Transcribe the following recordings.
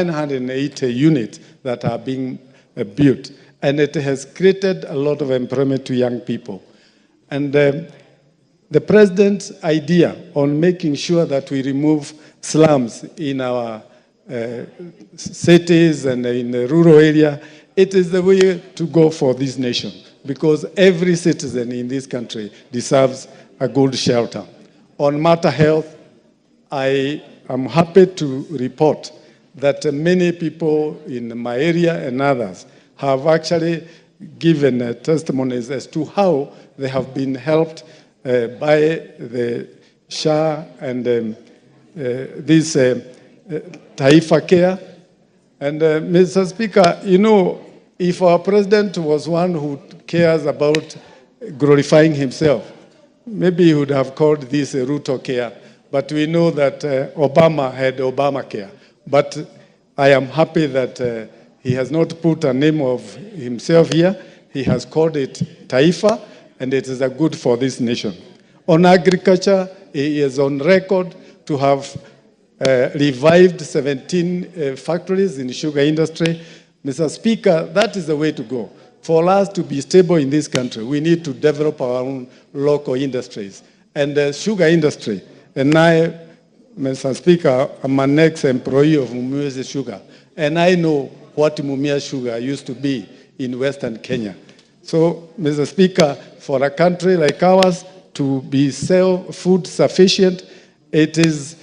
980 units that are being built, and it has created a lot of employment to young people. And the president's idea on making sure that we remove slums in our cities and in the rural area, it is the way to go for this nation, because every citizen in this country deserves a good shelter. On matter health, I am happy to report that many people in my area and others have actually given testimonies as to how they have been helped by the SHA and this Taifa Care. And Mr. Speaker, you know, if our president was one who cares about glorifying himself, maybe he would have called this Ruto Care. But we know that Obama had Obamacare. But I am happy that he has not put a name of himself here. He has called it Taifa, and it is a good for this nation. On agriculture, he is on record to have revived 17 factories in the sugar industry. Mr. Speaker, that is the way to go. For us to be stable in this country, we need to develop our own local industries. And the sugar industry, and I, Mr. Speaker, I'm an ex-employee of Mumia Sugar, and I know what Mumia Sugar used to be in Western Kenya. So, Mr. Speaker, for a country like ours to be self-food sufficient, it is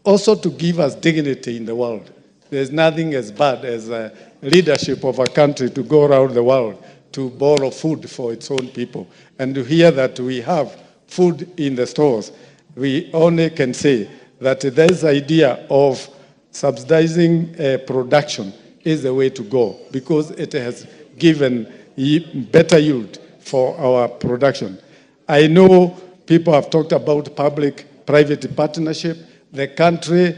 also to give us dignity in the world. There's nothing as bad as a leadership of a country to go around the world to borrow food for its own people. And to hear that we have food in the stores, we only can say that this idea of subsidizing production is the way to go, because it has given better yield for our production. I know people have talked about public-private partnership. The country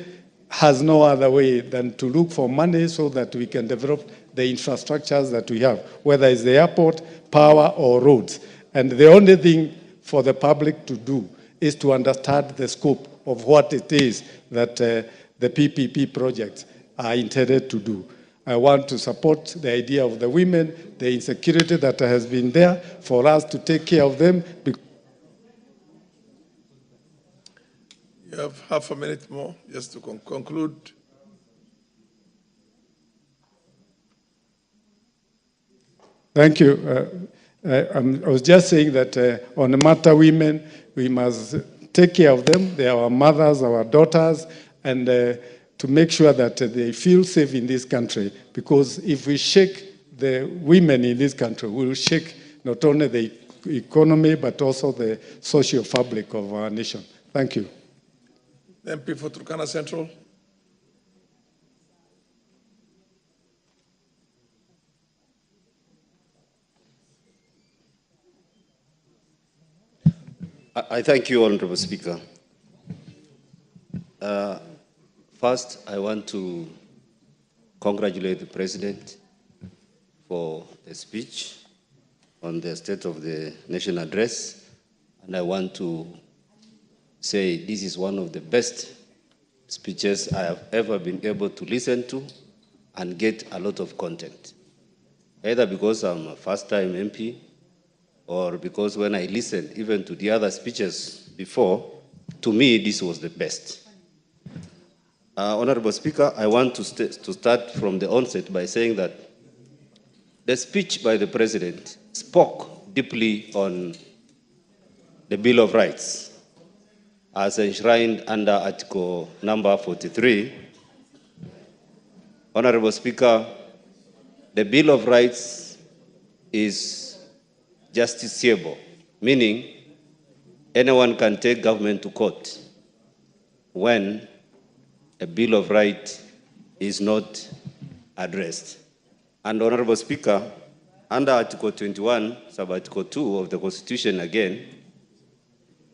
has no other way than to look for money so that we can develop the infrastructures that we have, whether it's the airport, power, or roads. And the only thing for the public to do is to understand the scope of what it is that the PPP projects are intended to do. I want to support the idea of the women, the insecurity that has been there, for us to take care of them. You have half a minute more just to conclude. Thank you. I was just saying that on the matter women, we must take care of them. They are our mothers, our daughters, and to make sure that they feel safe in this country. Because if we shake the women in this country, we will shake not only the economy, but also the social fabric of our nation. Thank you. MP for Turkana Central. I thank you, Honorable Speaker. First, I want to congratulate the President for the speech on the State of the Nation address, and I want to say this is one of the best speeches I have ever been able to listen to and get a lot of content, either because I'm a first-time MP or because when I listened even to the other speeches before, to me, this was the best. Honorable Speaker, I want to start from the onset by saying that the speech by the President spoke deeply on the Bill of Rights as enshrined under Article number 43. Honorable Speaker, the Bill of Rights is justiciable, meaning anyone can take government to court when a Bill of Rights is not addressed. And Honorable Speaker, under Article 21, sub-Article 2 of the Constitution again,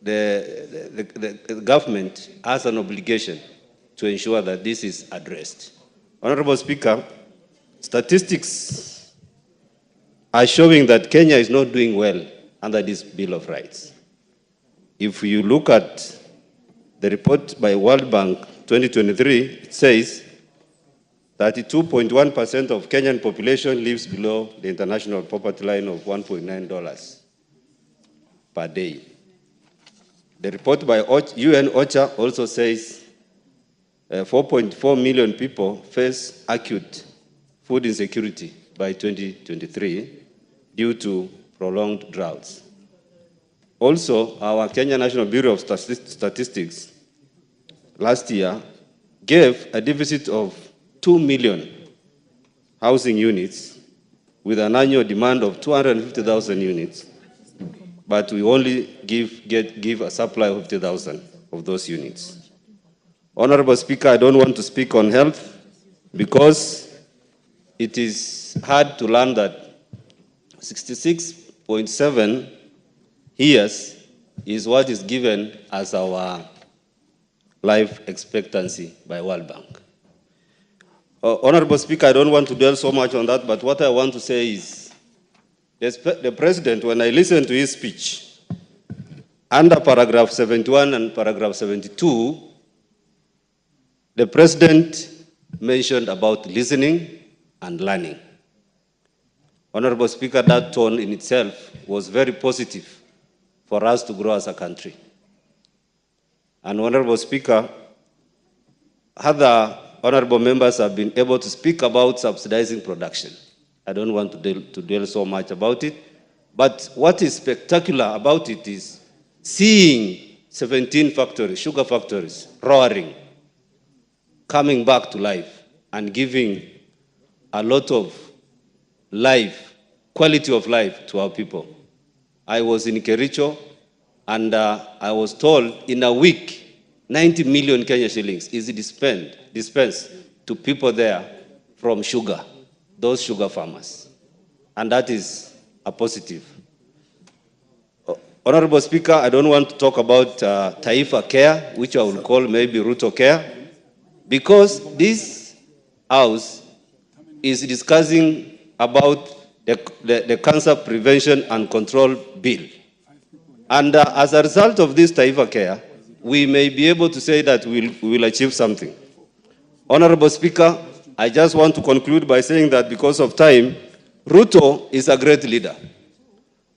the government has an obligation to ensure that this is addressed. Honorable Speaker, statistics are showing that Kenya is not doing well under this Bill of Rights. If you look at the report by World Bank 2023, it says 32.1% of Kenyan population lives below the international poverty line of $1.9 per day. The report by UN OCHA also says 4.4 million people face acute food insecurity by 2023 due to prolonged droughts. Also, our Kenya National Bureau of Statistics last year gave a deficit of 2 million housing units with an annual demand of 250,000 units, but we only give a supply of 50,000 of those units. Honorable Speaker, I don't want to speak on health because it is hard to learn that 66.7 years is what is given as our life expectancy by World Bank. Honorable Speaker, I don't want to dwell so much on that, but what I want to say is the President, when I listened to his speech, under paragraph 71 and paragraph 72, the President mentioned about listening and learning. Honorable Speaker, that tone in itself was very positive for us to grow as a country. And Honorable Speaker, other honorable members have been able to speak about subsidizing production. I don't want to dwell so much about it, but what is spectacular about it is seeing 17 factories, sugar factories, roaring, coming back to life and giving a lot of life, quality of life to our people. I was in Kericho and I was told in a week, 90 million Kenya shillings is dispensed to people there from sugar, those sugar farmers. And that is a positive. Honorable Speaker, I don't want to talk about Taifa Care, which I will call maybe Ruto Care, because this House is discussing about the Cancer Prevention and Control Bill. And as a result of this Taifa Care, we may be able to say that we will achieve something. Honorable Speaker, I just want to conclude by saying that because of time, Ruto is a great leader.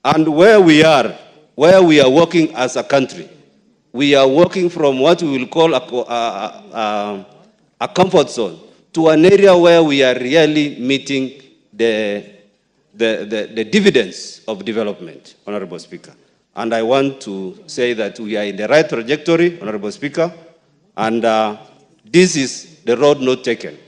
And where we are working as a country, we are working from what we will call a comfort zone to an area where we are really meeting the dividends of development, Honorable Speaker. And I want to say that we are in the right trajectory, Honorable Speaker, and this is the road not taken.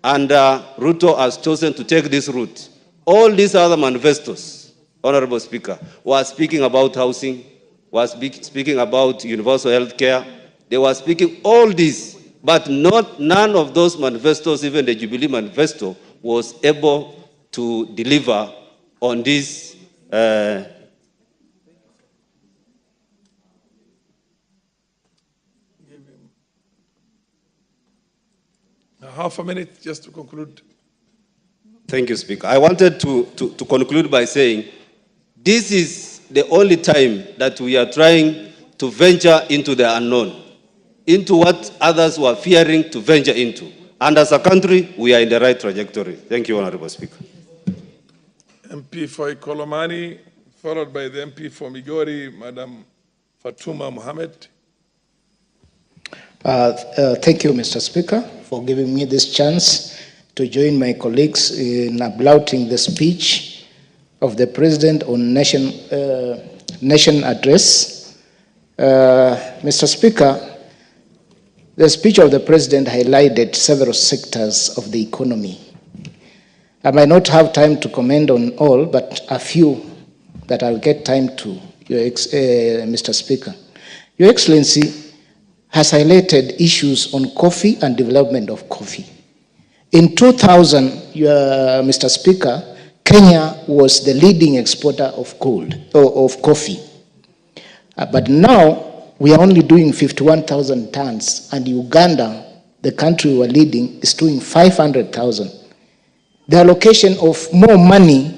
And Ruto has chosen to take this route. All these other manifestos, Honorable Speaker, were speaking about housing, was speaking about universal health care. They were speaking all this, but none of those manifestos, even the Jubilee manifesto, was able to deliver on this half a minute just to conclude. Thank you, Speaker. I wanted to conclude by saying this is the only time that we are trying to venture into the unknown, into what others were fearing to venture into. And as a country, we are in the right trajectory. Thank you, Honorable Speaker. MP for Ikolomani, followed by the MP for Migori, Madam Fatuma Mohammed. Thank you, Mr. Speaker, for giving me this chance to join my colleagues in applauding the speech of the President on nation address. Mr. Speaker, the speech of the President highlighted several sectors of the economy. I might not have time to comment on all, but a few that I'll get time to, Mr. Speaker. Your Excellency has highlighted issues on coffee and development of coffee. In 2000, Mr. Speaker, Kenya was the leading exporter of coffee. But now, we are only doing 51,000 tons, and Uganda, the country we were leading, is doing 500,000. The allocation of more money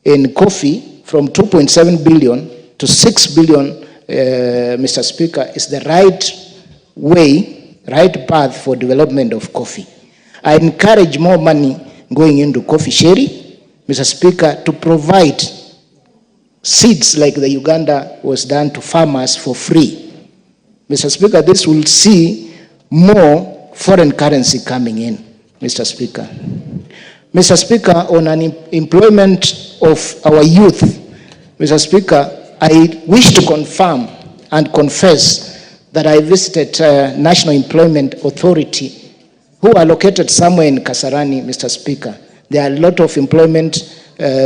in coffee from 2.7 billion to 6 billion, Mr. Speaker, is the right way, right path for development of coffee. I encourage more money going into coffee sherry, Mr. Speaker, to provide seeds like the Uganda was done to farmers for free. Mr. Speaker, this will see more foreign currency coming in, Mr. Speaker. Mr. Speaker, on employment of our youth, Mr. Speaker, I wish to confirm and confess that I visited National Employment Authority, who are located somewhere in Kasarani, Mr. Speaker. There are a lot of employment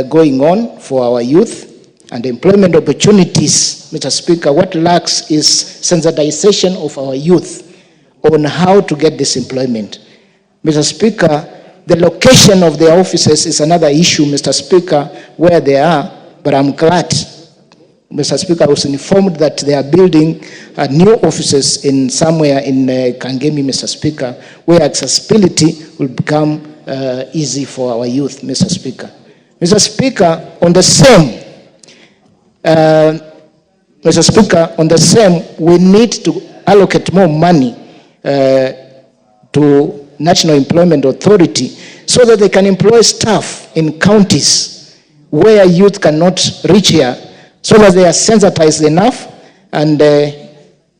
going on for our youth and employment opportunities, Mr. Speaker. What lacks is sensitization of our youth on how to get this employment. Mr. Speaker, the location of their offices is another issue, Mr. Speaker, where they are, but I'm glad, Mr. Speaker, I was informed that they are building new offices in somewhere in Kangemi, Mr. Speaker, where accessibility will become easy for our youth, Mr. Speaker. Mr. Speaker, on the same, Mr. Speaker, on the same, we need to allocate more money to National Employment Authority so that they can employ staff in counties where youth cannot reach here, so that they are sensitized enough. And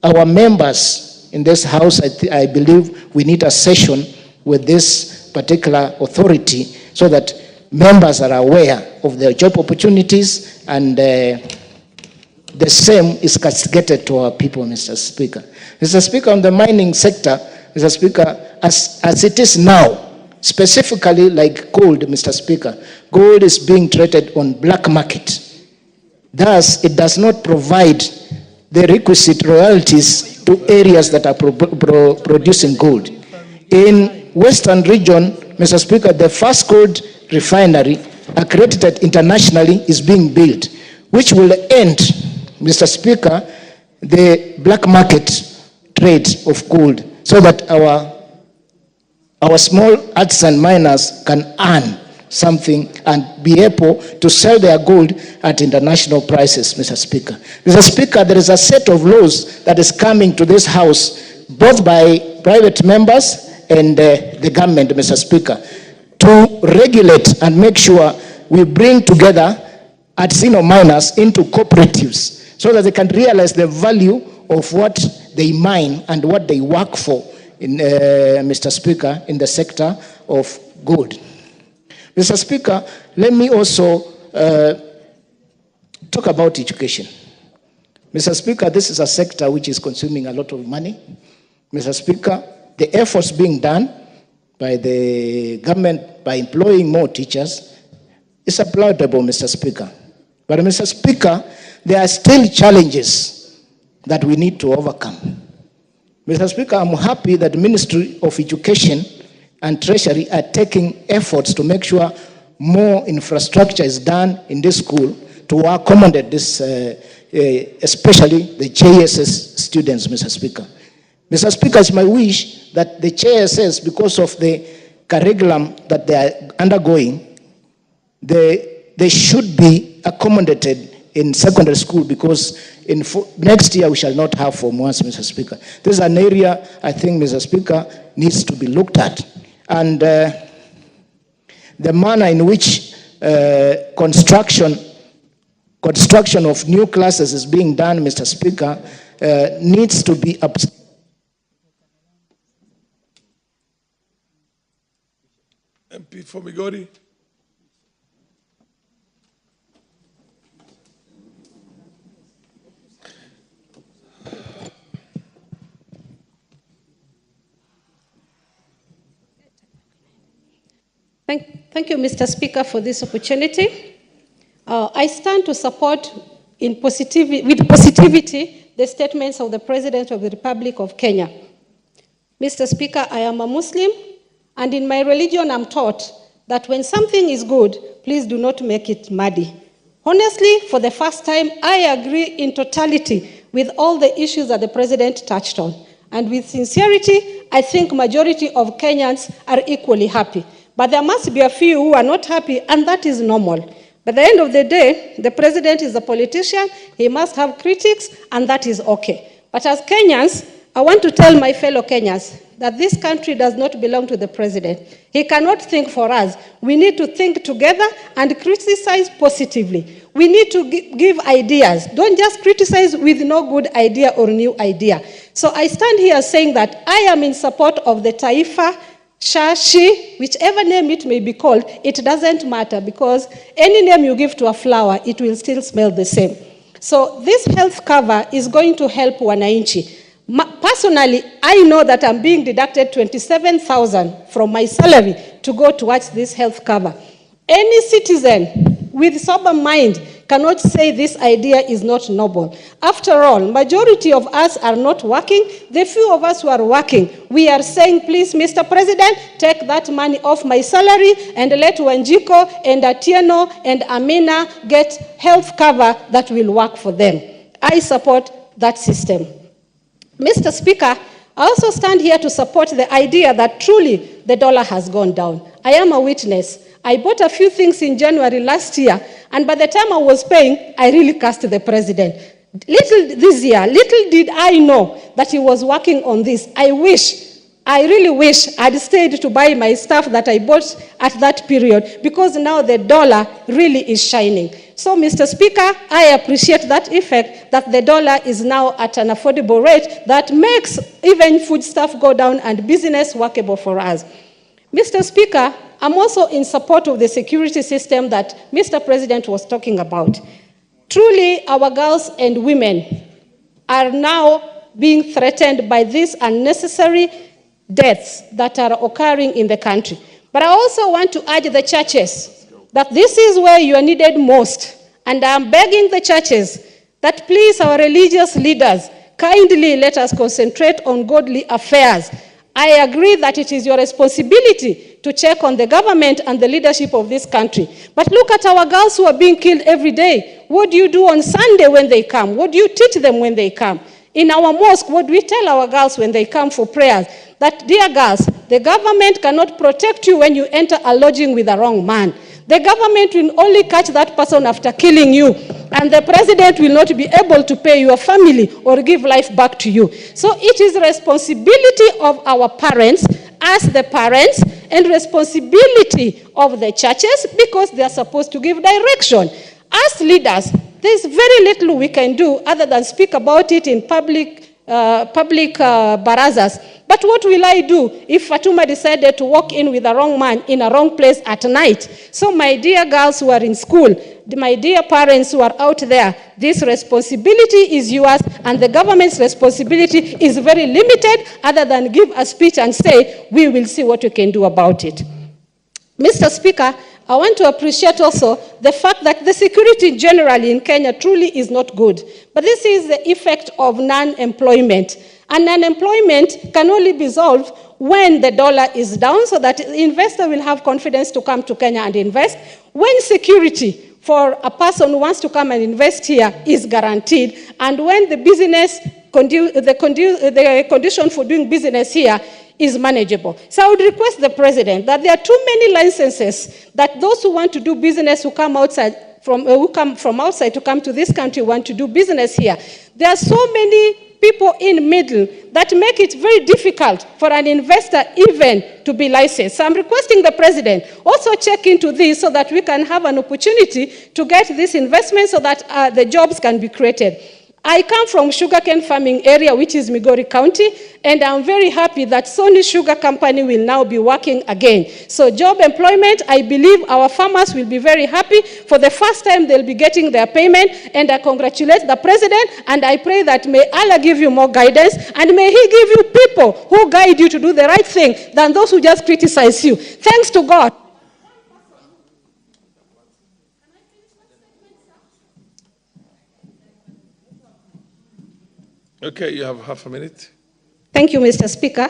our members in this house, I believe we need a session with this particular authority so that members are aware of their job opportunities, and the same is cascaded to our people, Mr. Speaker. Mr. Speaker, on the mining sector, Mr. Speaker, as it is now, specifically like gold, Mr. Speaker, gold is being traded on black market. Thus, it does not provide the requisite royalties to areas that are producing gold. In Western region, Mr. Speaker, the first gold refinery accredited internationally is being built, which will end, Mr. Speaker, the black market trade of gold, so that our small artisan miners can earn something and be able to sell their gold at international prices, Mr. Speaker. Mr. Speaker, there is a set of laws that is coming to this house, both by private members and the government, Mr. Speaker, to regulate and make sure we bring together artisanal miners into cooperatives so that they can realize the value of what they mine and what they work for, in, Mr. Speaker, in the sector of gold. Mr. Speaker, let me also talk about education. Mr. Speaker, this is a sector which is consuming a lot of money. Mr. Speaker, the efforts being done by the government by employing more teachers is applaudable, Mr. Speaker. But, Mr. Speaker, there are still challenges that we need to overcome. Mr. Speaker, I'm happy that the Ministry of Education and Treasury are taking efforts to make sure more infrastructure is done in this school to accommodate this, especially the JSS students, Mr. Speaker. Mr. Speaker, it's my wish that the JSS, because of the curriculum that they are undergoing, they should be accommodated in secondary school, because in next year we shall not have Form 1s, Mr. Speaker. This is an area I think, Mr. Speaker, needs to be looked at. And the manner in which construction of new classes is being done, Mr. Speaker, needs to be up. MP for Migori. Thank you, Mr. Speaker, for this opportunity. I stand to support with positivity the statements of the President of the Republic of Kenya. Mr. Speaker, I am a Muslim, and in my religion I'm taught that when something is good, please do not make it muddy. Honestly, for the first time, I agree in totality with all the issues that the President touched on. And with sincerity, I think majority of Kenyans are equally happy. But there must be a few who are not happy, and that is normal. But at the end of the day, the President is a politician, he must have critics, and that is okay. But as Kenyans, I want to tell my fellow Kenyans, that this country does not belong to the president. He cannot think for us. We need to think together and criticize positively. We need to give ideas. Don't just criticize with no good idea or new idea. So I stand here saying that I am in support of the Taifa, Shashi, whichever name it may be called, it doesn't matter, because any name you give to a flower, it will still smell the same. So this health cover is going to help wananchi. Personally, I know that I'm being deducted 27,000 from my salary to go towards this health cover. Any citizen with sober mind cannot say this idea is not noble. After all, majority of us are not working. The few of us who are working, we are saying, please, Mr. President, take that money off my salary and let Wanjiko and Atieno and Amina get health cover that will work for them. I support that system. Mr. Speaker, I also stand here to support the idea that truly the dollar has gone down. I am a witness. I bought a few things in January last year, and by the time I was paying, I really cursed the president. This year, little did I know that he was working on this. I really wish I'd stayed to buy my stuff that I bought at that period, because now the dollar really is shining. So, Mr. Speaker, I appreciate that effect, that the dollar is now at an affordable rate that makes even food stuff go down and business workable for us. Mr. Speaker, I'm also in support of the security system that Mr. President was talking about. Truly, our girls and women are now being threatened by these unnecessary deaths that are occurring in the country. But I also want to urge the churches that this is where you are needed most. And I'm begging the churches that please, our religious leaders, kindly let us concentrate on godly affairs. I agree that it is your responsibility to check on the government and the leadership of this country. But look at our girls who are being killed every day. What do you do on Sunday when they come? What do you teach them when they come? In our mosque, what do we tell our girls when they come for prayers? That, dear girls, the government cannot protect you when you enter a lodging with the wrong man. The government will only catch that person after killing you, and the president will not be able to pay your family or give life back to you. So it is the responsibility of our parents, as the parents, and responsibility of the churches, because they are supposed to give direction. As leaders, there's very little we can do other than speak about it in public barazas. But what will I do if Fatuma decided to walk in with the wrong man in a wrong place at night? So my dear girls who are in school, my dear parents who are out there, this responsibility is yours, and the government's responsibility is very limited, other than give a speech and say, we will see what we can do about it. Mr. Speaker, I want to appreciate also the fact that the security generally in Kenya truly is not good. But this is the effect of non-employment. And unemployment can only be solved when the dollar is down, so that the investor will have confidence to come to Kenya and invest. When security for a person who wants to come and invest here is guaranteed, and when the business, the condition for doing business here is manageable. So I would request the president that there are too many licenses that those who want to do business who come from outside to come to this country want to do business here. There are so many people in middle that make it very difficult for an investor even to be licensed. So I'm requesting the president also check into this so that we can have an opportunity to get this investment so that the jobs can be created. I come from sugarcane farming area, which is Migori County, and I'm very happy that Sony Sugar Company will now be working again. So job employment, I believe our farmers will be very happy. For the first time, they'll be getting their payment, and I congratulate the president, and I pray that may Allah give you more guidance, and may he give you people who guide you to do the right thing than those who just criticize you. Thanks to God. Okay, you have half a minute. Thank you, Mr. Speaker.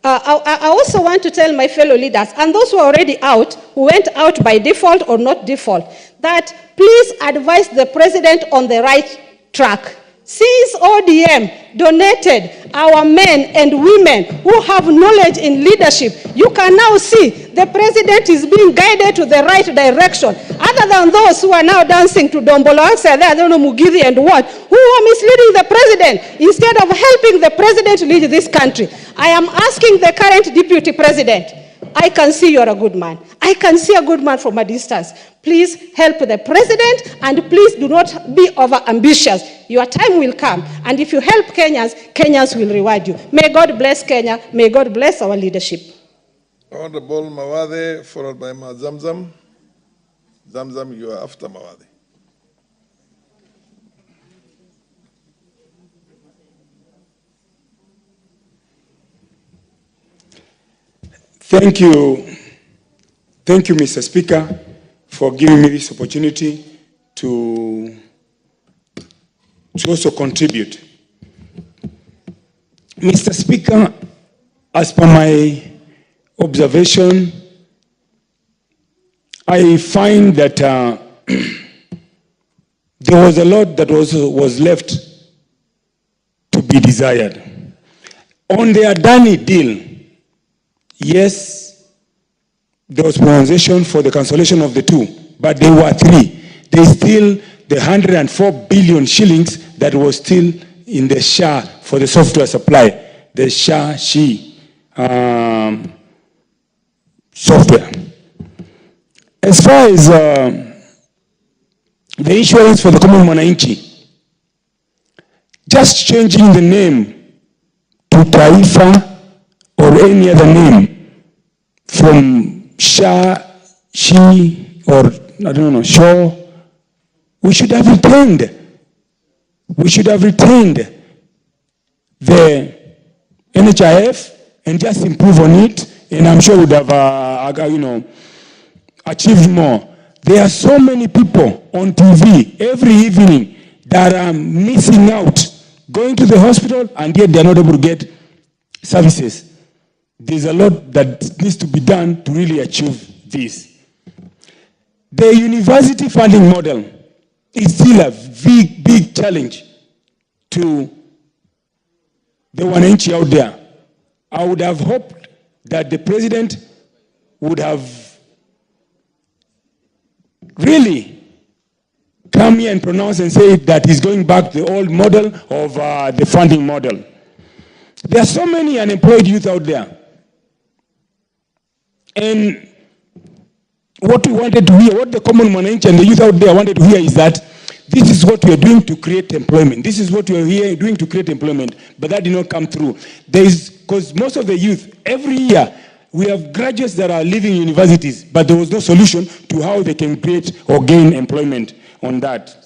I also want to tell my fellow leaders, and those who are already out, who went out by default or not default, that please advise the president on the right track. Since ODM donated our men and women who have knowledge in leadership, you can now see the president is being guided to the right direction. Other than those who are now dancing to Dombolo, I don't know, Mugithi and what, who are misleading the president instead of helping the president lead this country. I am asking the current deputy president, I can see you're a good man. I can see a good man from a distance. Please help the president, and please do not be over-ambitious. Your time will come, and if you help Kenyans, Kenyans will reward you. May God bless Kenya. May God bless our leadership. Honorable Mawade, followed by Ma Zamzam. Zamzam, you are after Mawade. Thank you, Mr. Speaker, for giving me this opportunity to also contribute. Mr. Speaker, as per my observation, I find that there was a lot that was left to be desired. On the Adani deal, yes, there was pronunciation for the cancellation of the two, but there were three. There's still the 104 billion shillings that was still in the SHA for the software supply, the SHA-SHI software. As far as the insurance for the common mwananchi, just changing the name to Taifa or any other name from SHA, SHI, or I don't know, SHO, we should have retained. We should have retained the NHIF and just improve on it, and I'm sure we'd have, achieved more. There are so many people on TV every evening that are missing out, going to the hospital, and yet they're not able to get services. There's a lot that needs to be done to really achieve this. The university funding model is still a big challenge to the wananchi out there. I would have hoped that the president would have really come here and pronounce and say that he's going back to the old model of the funding model. There are so many unemployed youth out there. And what we wanted to hear, what the common mwananchi and the youth out there wanted to hear is that this is what we are doing to create employment. This is what we are here doing to create employment. But that did not come through. Because most of the youth, every year, we have graduates that are leaving universities, but there was no solution to how they can create or gain employment on that.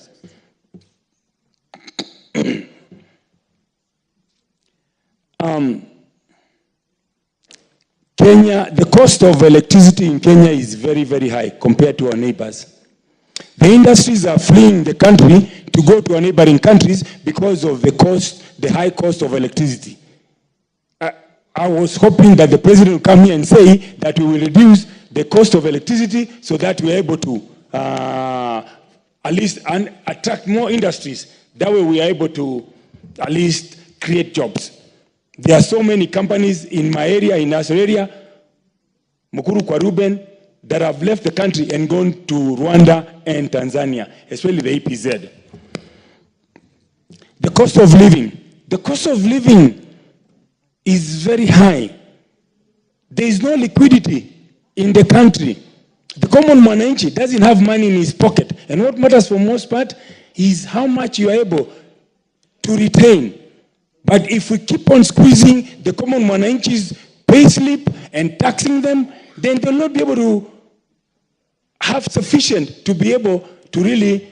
Kenya, the cost of electricity in Kenya is very high compared to our neighbors. The industries are fleeing the country to go to our neighboring countries because of the high cost of electricity. I was hoping that the president would come here and say that we will reduce the cost of electricity so that we are able to at least attract more industries. That way we are able to at least create jobs. There are so many companies in my area, in our area, Mukuru Kwaruben, that have left the country and gone to Rwanda and Tanzania, especially the EPZ. The cost of living is very high. There is no liquidity in the country. The common mwananchi doesn't have money in his pocket. And what matters for most part is how much you are able to retain. But if we keep on squeezing the common mwananchi's payslip and taxing them, then they'll not be able to have sufficient to be able to really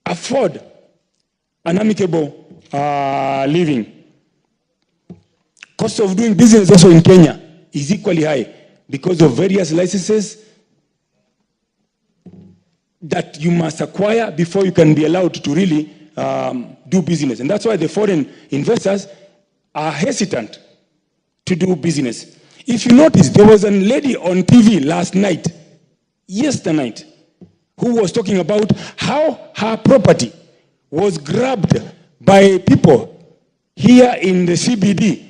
afford an amicable living. Cost of doing business also in Kenya is equally high because of various licenses that you must acquire before you can be allowed to really do business. And that's why the foreign investors are hesitant to do business. If you notice, there was a lady on TV yesterday night, who was talking about how her property was grabbed by people here in the CBD,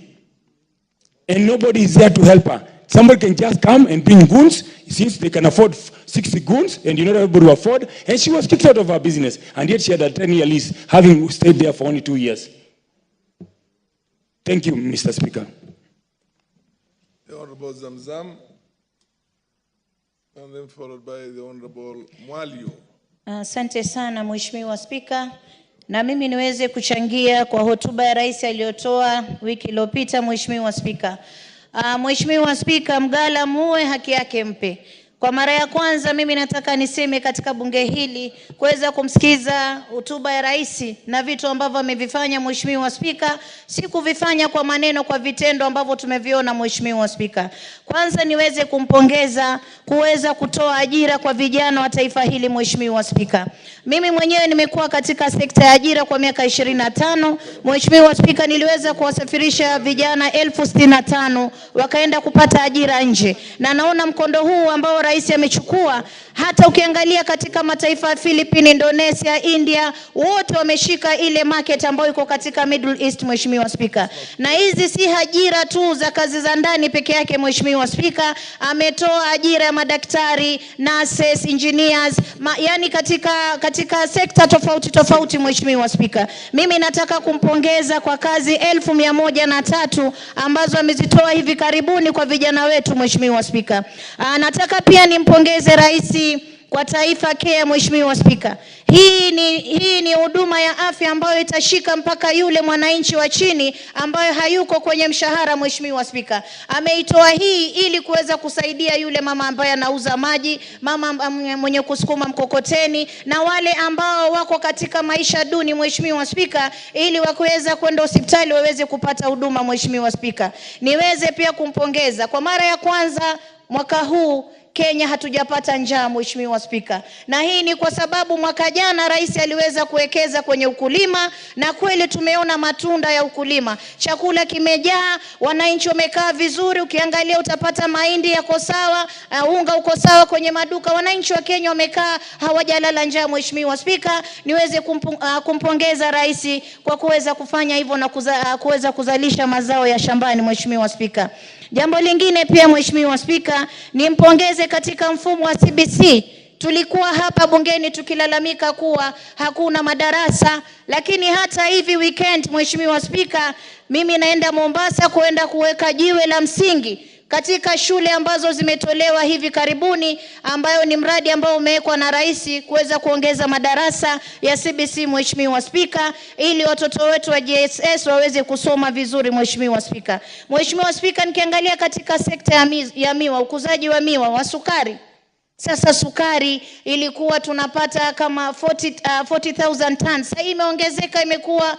and nobody is there to help her. Somebody can just come and bring goons, since they can afford 60 goons, and not everybody will afford, and she was kicked out of her business, and yet she had a 10-year lease, having stayed there for only 2 years. Thank you, Mr. Speaker. The Honorable Zamzam, and then followed by the Honorable Mwalio. Asante sana Mheshimiwa Spika, na mimi niweze kuchangia kwa hotuba ya rais aliyotoa wiki iliyopita. Mheshimiwa Spika, Mheshimiwa Spika, mgala muwe haki yake mpe. Kwa mara ya kwanza mimi nataka niseme katika bunge hili kuweza kumsikiza hotuba ya rais na vitu ambavyo amevifanya Mheshimiwa Spika, si kuvifanya kwa maneno, kwa vitendo ambavyo tumeviona Mheshimiwa Spika. Kwanza niweze kumpongeza kuweza kutoa ajira kwa vijana wa taifa hili Mheshimiwa Spika. Mimi mwenyewe nimekuwa katika sekta ya ajira kwa miaka 25. Mheshimiwa Spika, niliweza kuwasafirisha vijana 65,000 wakaenda kupata ajira nje. Na naona mkondo huu ambao rais amechukua, hata ukiangalia katika mataifa ya Philippines, Indonesia, India, wote wameshika ile market ambayo iko katika Middle East Mheshimiwa Spika. Na hizi si ajira tu za kazi za ndani peke yake Mheshimiwa Spika, ametoa ajira ya madaktari, nurses, engineers, yani katika sekta tofauti tofauti Mheshimiwa Spika. Mimi nataka kumpongeza kwa kazi 1103 ambazo amezitoa hivi karibuni kwa vijana wetu Mheshimiwa Spika. Nataka pia nimpongeze rais kwa Taifa Care Mheshimiwa Spika. Hii ni huduma ya afya ambayo itashika mpaka yule mwananchi wa chini ambaye hayuko kwenye mshahara Mheshimiwa Spika. Ameitoa hii ili kuweza kusaidia yule mama ambaye anauza maji, mama mwenye kusukuma mkokoteni, na wale ambao wako katika maisha duni Mheshimiwa Spika, ili wakuweza kwenda hospitali waweze kupata huduma Mheshimiwa Spika. Niweze pia kumpongeza kwa mara ya kwanza mwaka huu Kenya hatujapata njaa Mheshimiwa Spika. Na hii ni kwa sababu mwaka jana rais aliweza kuwekeza kwenye ukulima, na kweli tumeona matunda ya ukulima. Chakula kimejaa, wananchi wamekaa vizuri, ukiangalia utapata mahindi yako sawa, unga uko sawa kwenye maduka. Wananchi wa Kenya wamekaa hawajalala njaa Mheshimiwa Spika. Niweze kumpongeza rais kwa kuweza kufanya hivyo na kuweza kuzalisha mazao ya shambani Mheshimiwa Spika. Jambo lingine pia Mheshimiwa Spika, nimpongeze katika mfumo wa CBC. Tulikuwa hapa bungeni tukilalamika kuwa hakuna madarasa, lakini hata hivi weekend Mheshimiwa Spika, mimi naenda Mombasa kuenda kuweka jiwe la msingi katika shule ambazo zimetolewa hivi karibuni, ambayo ni mradi ambao umewekwa na rais kuweza kuongeza madarasa ya CBC Mheshimiwa Spika, ili watoto wetu wa JSS waweze kusoma vizuri Mheshimiwa Spika. Mheshimiwa Spika, nikiangalia katika sekta ya miwa, ukuzaji wa miwa wa sukari, sasa sukari ilikuwa tunapata kama 40,000 tons. Sasa imeongezeka imekuwa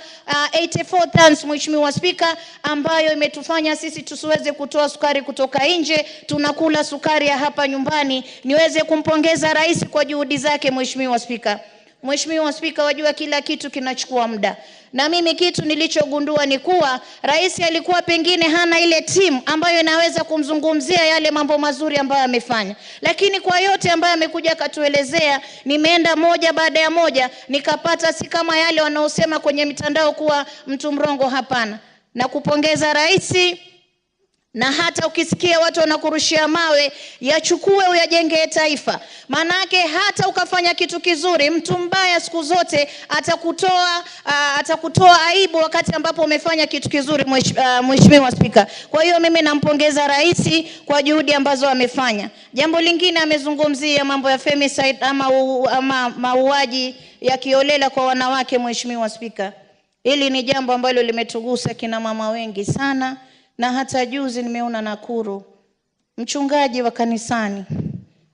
84 tons Mheshimiwa Spika, ambayo imetufanya sisi tusiweze kutoa sukari kutoka nje, tunakula sukari ya hapa nyumbani. Niweze kumpongeza rais kwa juhudi zake Mheshimiwa Spika. Mheshimiwa Spika, wajua kila kitu kinachukua muda. Na mimi kitu nilichogundua ni kuwa rais alikuwa pengine hana ile timu ambayo inaweza kumzungumzia yale mambo mazuri ambayo amefanya. Lakini kwa yote ambayo amekuja katuelezea, nimeenda moja baada ya moja, nikapata si kama yale wanaosema kwenye mitandao kuwa mtu mrongo, hapana. Na kupongeza rais, na hata ukisikia watu wanakurushia mawe, yachukue uyajenge taifa. Manake hata ukafanya kitu kizuri, mtu mbaya siku zote atakutoa aibu wakati ambapo umefanya kitu kizuri Mheshimiwa Spika. Kwa hiyo mimi nampongeza rais kwa juhudi ambazo amefanya. Jambo lingine amezungumzia mambo ya femicide ama mauaji ya kiolela kwa wanawake Mheshimiwa Spika. Hili ni jambo ambalo limetugusa kina mama wengi sana. Na hata juzi nimeona Nakuru, mchungaji wa kanisani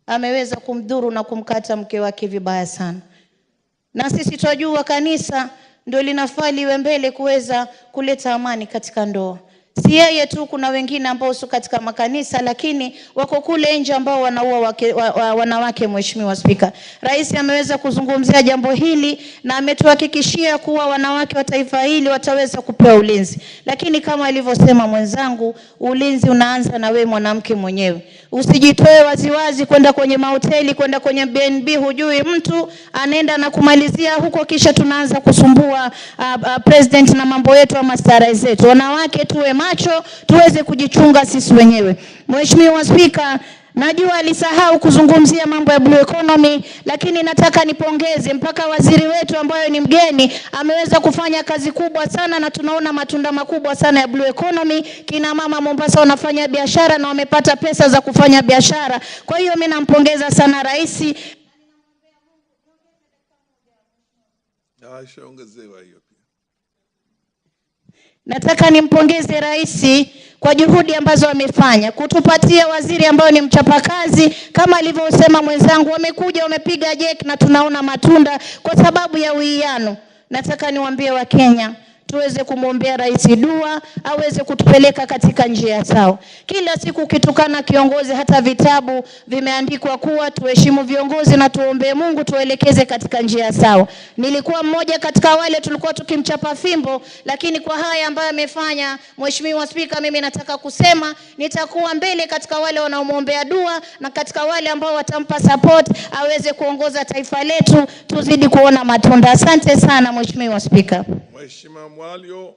ameweza kumdhuru na kumkata mke wake vibaya sana. Na sisi tunajua kanisa ndio linafaa liwe mbele kuweza kuleta amani katika ndoa. Si yeye tu, kuna wengine ambao sio katika makanisa lakini wako kule nje ambao wanaua wanawake Mheshimiwa Spika. Rais ameweza kuzungumzia jambo hili na ametuhakikishia kuwa wanawake wa taifa hili wataweza kupewa ulinzi. Lakini kama alivyosema mwenzangu, ulinzi unaanza na wewe mwanamke mwenyewe. Usijitoe waziwazi kwenda kwenye mahoteli, kwenda kwenye BNB, hujui mtu anaenda na kumalizia huko, kisha tunaanza kusumbua president na mambo yetu ama stara zetu. Wanawake tuwe macho, tuweze kujichunga sisi wenyewe. Mheshimiwa Spika, najua alisahau kuzungumzia mambo ya blue economy, lakini nataka nipongeze mpaka waziri wetu ambaye ni mgeni ameweza kufanya kazi kubwa sana, na tunaona matunda makubwa sana ya blue economy. Kina mama Mombasa wanafanya biashara na wamepata pesa za kufanya biashara. Kwa hiyo mimi nampongeza sana rais. Nataka nimpongeze rais kwa juhudi ambazo wamefanya kutupatia waziri ambao ni mchapakazi, kama alivyosema mwenzangu. Wamekuja wamepiga jeki na tunaona matunda kwa sababu ya uwiano. Nataka niwaambie wa Kenya, tuweze kumwombea rais dua, aweze kutupeleka katika njia sawa. Kila siku ukitukana kiongozi, hata vitabu vimeandikwa kuwa tuheshimu viongozi na tuombe Mungu tuelekeze katika njia sawa. Nilikuwa mmoja katika wale tulikuwa tukimchapa fimbo, lakini kwa haya ambayo amefanya Mheshimiwa Spika, mimi nataka kusema nitakuwa mbele katika wale wanaomwombea dua na katika wale ambao watampa support aweze kuongoza taifa letu, tuzidi kuona matunda. Asante sana Mheshimiwa Spika. Mheshimiwa Mwalio.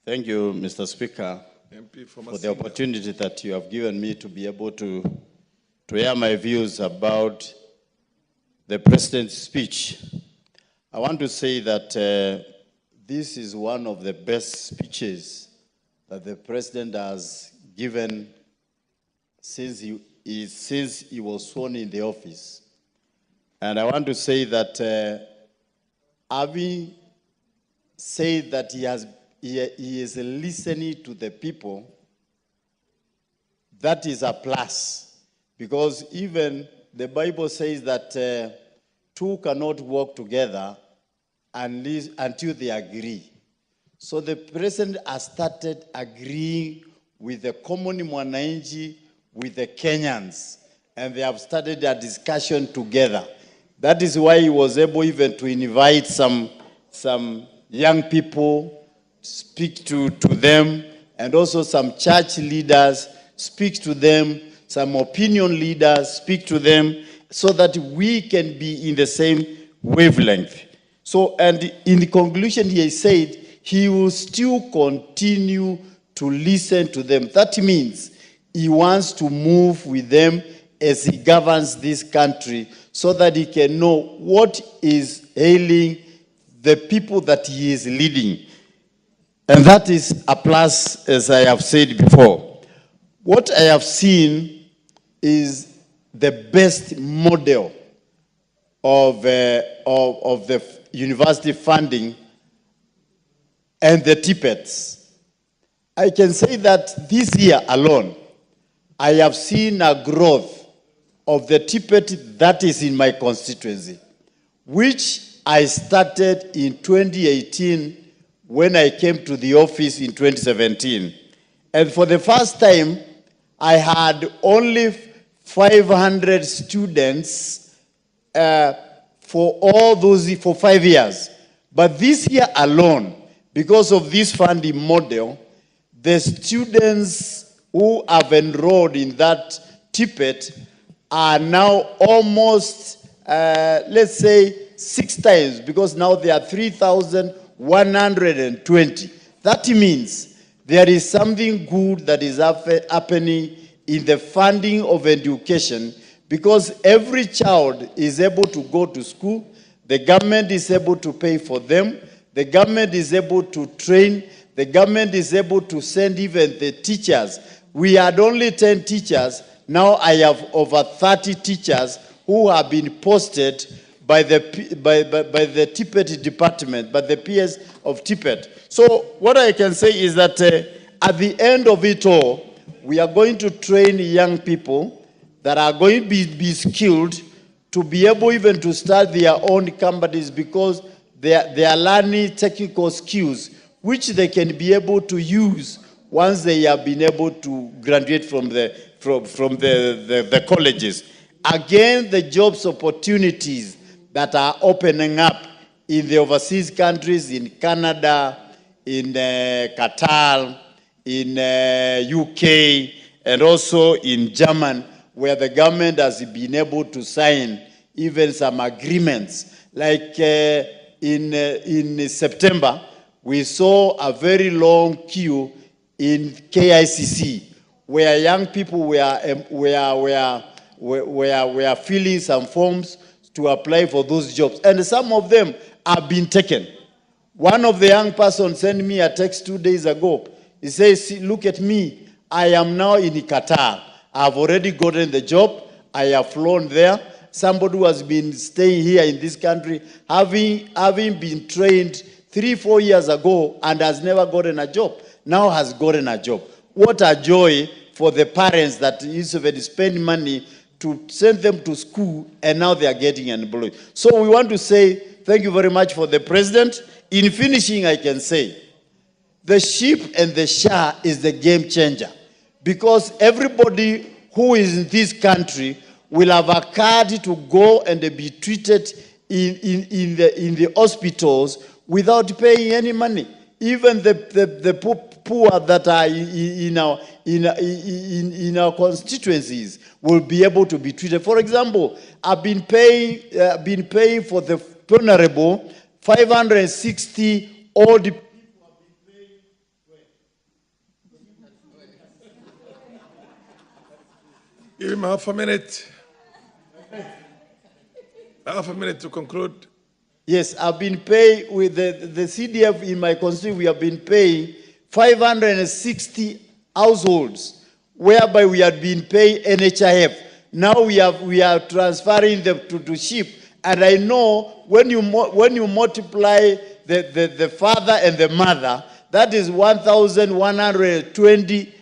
Thank you, Mr. Speaker, MP for the opportunity that you have given me to be able to air my views about the President's speech. I want to say that this is one of the best speeches that the President has given since he was sworn in the office. And I want to say that having said that he is listening to the people, that is a plus. Because even the Bible says that two cannot walk together until they agree. So the President has started agreeing with the common mwananchi, with the Kenyans, and they have started a discussion together. That is why he was able even to invite some young people, speak to them, and also some church leaders, speak to them, some opinion leaders, speak to them, so that we can be in the same wavelength. So, and in the conclusion, he said he will still continue to listen to them. That means he wants to move with them as he governs this country, so that he can know what is ailing the people that he is leading. And that is a plus, as I have said before. What I have seen is the best model of the university funding and the tippets. I can say that this year alone, I have seen a growth of the tippet that is in my constituency, which I started in 2018 when I came to the office in 2017. And for the first time, I had only 500 students for 5 years. But this year alone, because of this funding model, the students who have enrolled in that tippet are now almost, let's say, 6 times, because now there are 3,120. That means there is something good that is happening in the funding of education, because every child is able to go to school, the government is able to pay for them, the government is able to train, the government is able to send even the teachers. We had only 10 teachers. Now I have over 30 teachers who have been posted by the Tippet department, by the PS of Tippet. So what I can say is that at the end of it all, we are going to train young people that are going to be skilled to be able even to start their own companies, because they are learning technical skills which they can be able to use once they have been able to graduate from the colleges. Again, the jobs opportunities that are opening up in the overseas countries, in Canada, in Qatar, in UK, and also in Germany, where the government has been able to sign even some agreements. Like in September, we saw a very long queue in KICC, where young people were filling some forms to apply for those jobs. And some of them have been taken. One of the young persons sent me a text 2 days ago. He says, look at me, I am now in Qatar. I've already gotten the job. I have flown there. Somebody who has been staying here in this country, having been trained 3-4 years ago and has never gotten a job, now has gotten a job. What a joy for the parents that used to spend money to send them to school, and now they are getting employed. So we want to say thank you very much for the president. In finishing, I can say, the sheep and the SHA is the game changer, because everybody who is in this country will have a card to go and be treated in the hospitals without paying any money. Even the poor that are in our constituencies will be able to be treated. For example, I've been paying for the vulnerable 560 old people. Give him half a minute. Half a minute to conclude. Yes, I've been paying with the CDF in my constituency. We have been paying 560 households, whereby we have been paying NHIF. Now we are transferring them to SHIP. And I know when you multiply the father and the mother, that is 1,120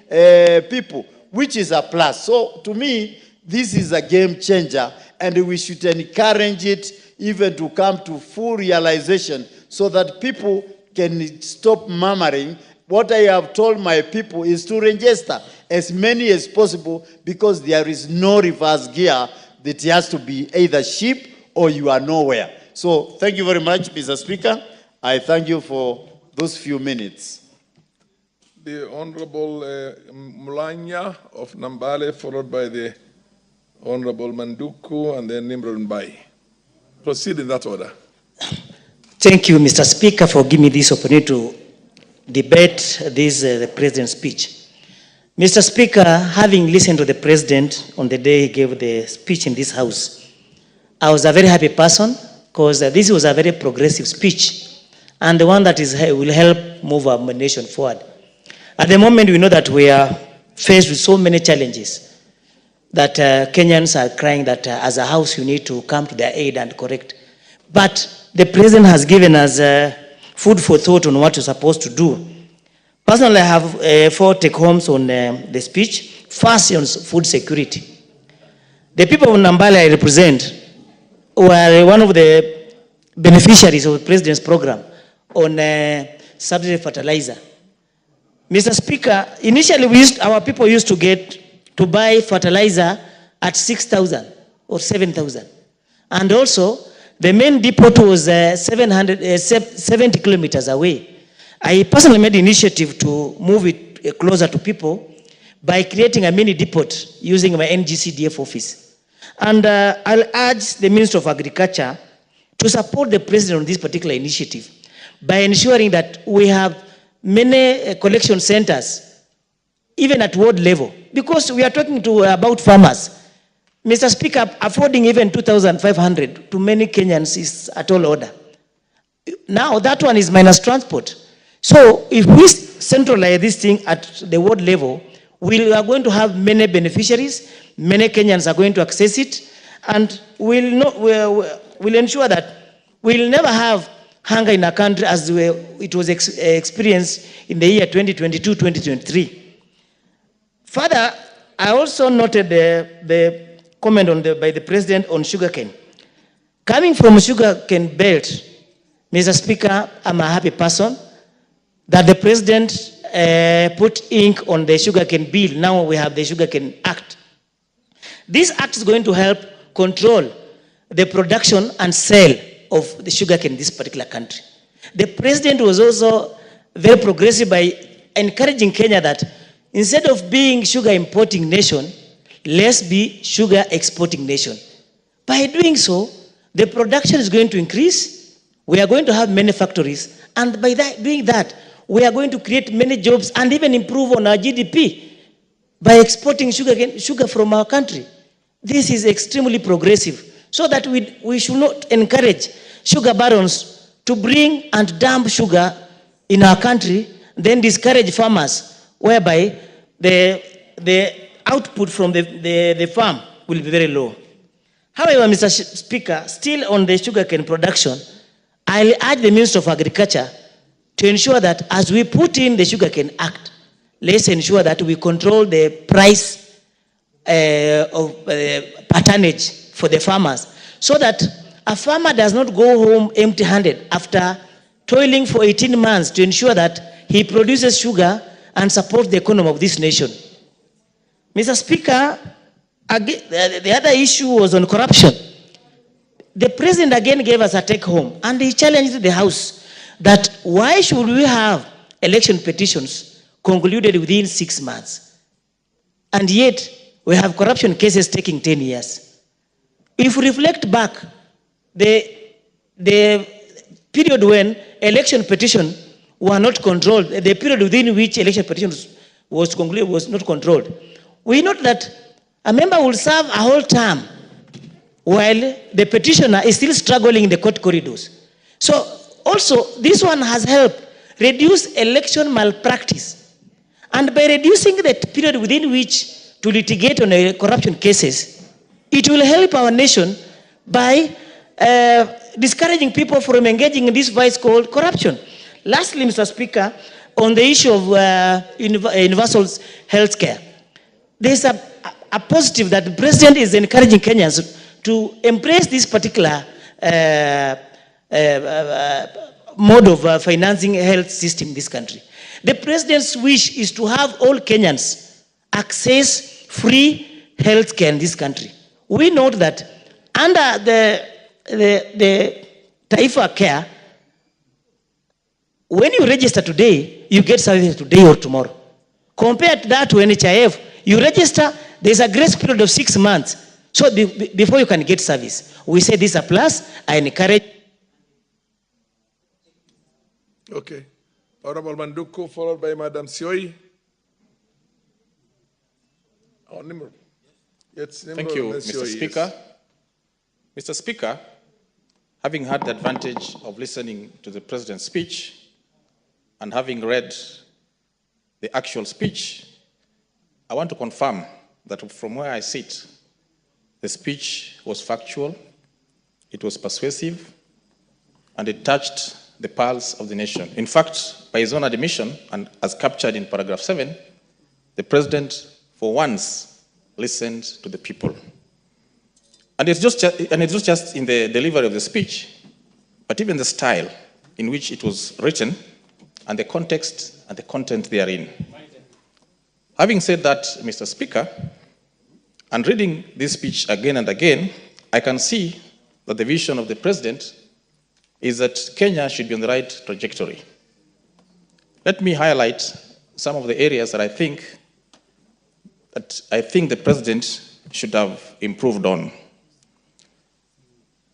people, which is a plus. So to me, this is a game changer, and we should encourage it even to come to full realization so that people can stop murmuring. What I have told my people is to register as many as possible, because there is no reverse gear. That has to be either SHIP or you are nowhere. So thank you very much, Mr. Speaker. I thank you for those few minutes. The Honorable Mulanya of Nambale, followed by the Honorable Manduku, and then Nimrod Mbai. Proceed in that order. Thank you, Mr. Speaker, for giving me this opportunity to debate the President's speech. Mr. Speaker, having listened to the President on the day he gave the speech in this House, I was a very happy person, because this was a very progressive speech, and the one that will help move our nation forward. At the moment, we know that we are faced with so many challenges that Kenyans are crying that as a house you need to come to their aid and correct. But the President has given us food for thought on what you're supposed to do. Personally, I have 4 take-homes on the speech. First, on food security. The people of Nambale I represent were one of the beneficiaries of the President's program on subsidy fertilizer. Mr. Speaker, initially our people used to buy fertilizer at 6,000 or 7,000. And also, the main depot was 70 kilometers away. I personally made the initiative to move it closer to people by creating a mini depot using my NGCDF office. And I'll urge the Minister of Agriculture to support the President on this particular initiative by ensuring that we have many collection centers, even at ward level, because we are talking about farmers. Mr. Speaker, affording even 2,500 to many Kenyans is a tall order. Now that one is minus transport. So if we centralize this thing at the ward level, we are going to have many beneficiaries, many Kenyans are going to access it, and we'll ensure that we'll never have hunger in our country as it was experienced in the year 2022-2023. Further, I also noted the comment by the President on sugarcane. Coming from sugarcane belt, Mr. Speaker, I'm a happy person that the President put ink on the sugarcane bill. Now we have the Sugarcane Act. This act is going to help control the production and sale of the sugarcane in this particular country. The President was also very progressive by encouraging Kenya that instead of being sugar importing nation, let's be sugar exporting nation. By doing so, the production is going to increase. We are going to have many factories. And by doing that, we are going to create many jobs and even improve on our GDP by exporting sugar from our country. This is extremely progressive, so that we should not encourage sugar barons to bring and dump sugar in our country, then discourage farmers, whereby the output from the farm will be very low. However, Mr. Speaker, still on the sugarcane production, I'll urge the Minister of Agriculture to ensure that as we put in the Sugarcane Act, let's ensure that we control the price of patronage for the farmers, so that a farmer does not go home empty-handed after toiling for 18 months to ensure that he produces sugar and supports the economy of this nation. Mr. Speaker, the other issue was on corruption. The president again gave us a take-home, and he challenged the House that why should we have election petitions concluded within 6 months? And yet, we have corruption cases taking 10 years. If we reflect back, the period when election petitions were not controlled, the period within which election petitions was concluded was not controlled. We note that a member will serve a whole term while the petitioner is still struggling in the court corridors. So also, this one has helped reduce election malpractice. And by reducing the period within which to litigate on corruption cases, it will help our nation by discouraging people from engaging in this vice called corruption. Lastly, Mr. Speaker, on the issue of universal health care, there's a positive that the president is encouraging Kenyans to embrace this particular mode of financing a health system in this country. The president's wish is to have all Kenyans access free health care in this country. We note that under the Taifa Care, when you register today, you get services today or tomorrow. Compared to that to NHIF, you register, there's a grace period of 6 months. So before you can get service, we say this is a plus. I encourage. Okay. Honorable Manduku, followed by Madam Sioi. Oh, Nimrod. Yes, Nimrod. Thank you, Mr. Speaker. Yes. Mr. Speaker, having had the advantage of listening to the President's speech and having read the actual speech, I want to confirm that from where I sit, the speech was factual, it was persuasive, and it touched the pulse of the nation. In fact, by his own admission, and as captured in paragraph 7, the President, for once, listened to the people. And it's not just in the delivery of the speech, but even the style in which it was written, and the context and the content therein. Having said that, Mr. Speaker, and reading this speech again and again, I can see that the vision of the President is that Kenya should be on the right trajectory. Let me highlight some of the areas that I think the President should have improved on.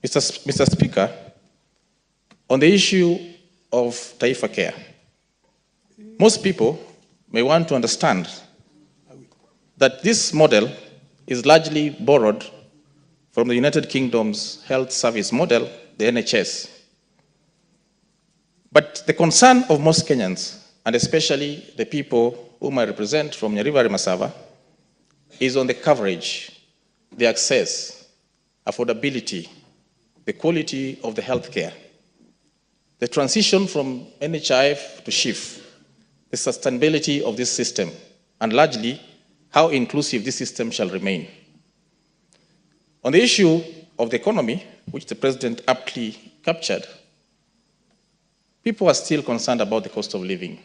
Mr. Speaker, on the issue of Taifa Care, most people may want to understand that this model is largely borrowed from the United Kingdom's health service model, the NHS. But the concern of most Kenyans, and especially the people whom I represent from Nyerivari Masava, is on the coverage, the access, affordability, the quality of the healthcare, the transition from NHIF to SHIF, the sustainability of this system, and largely, how inclusive this system shall remain. On the issue of the economy, which the President aptly captured, people are still concerned about the cost of living,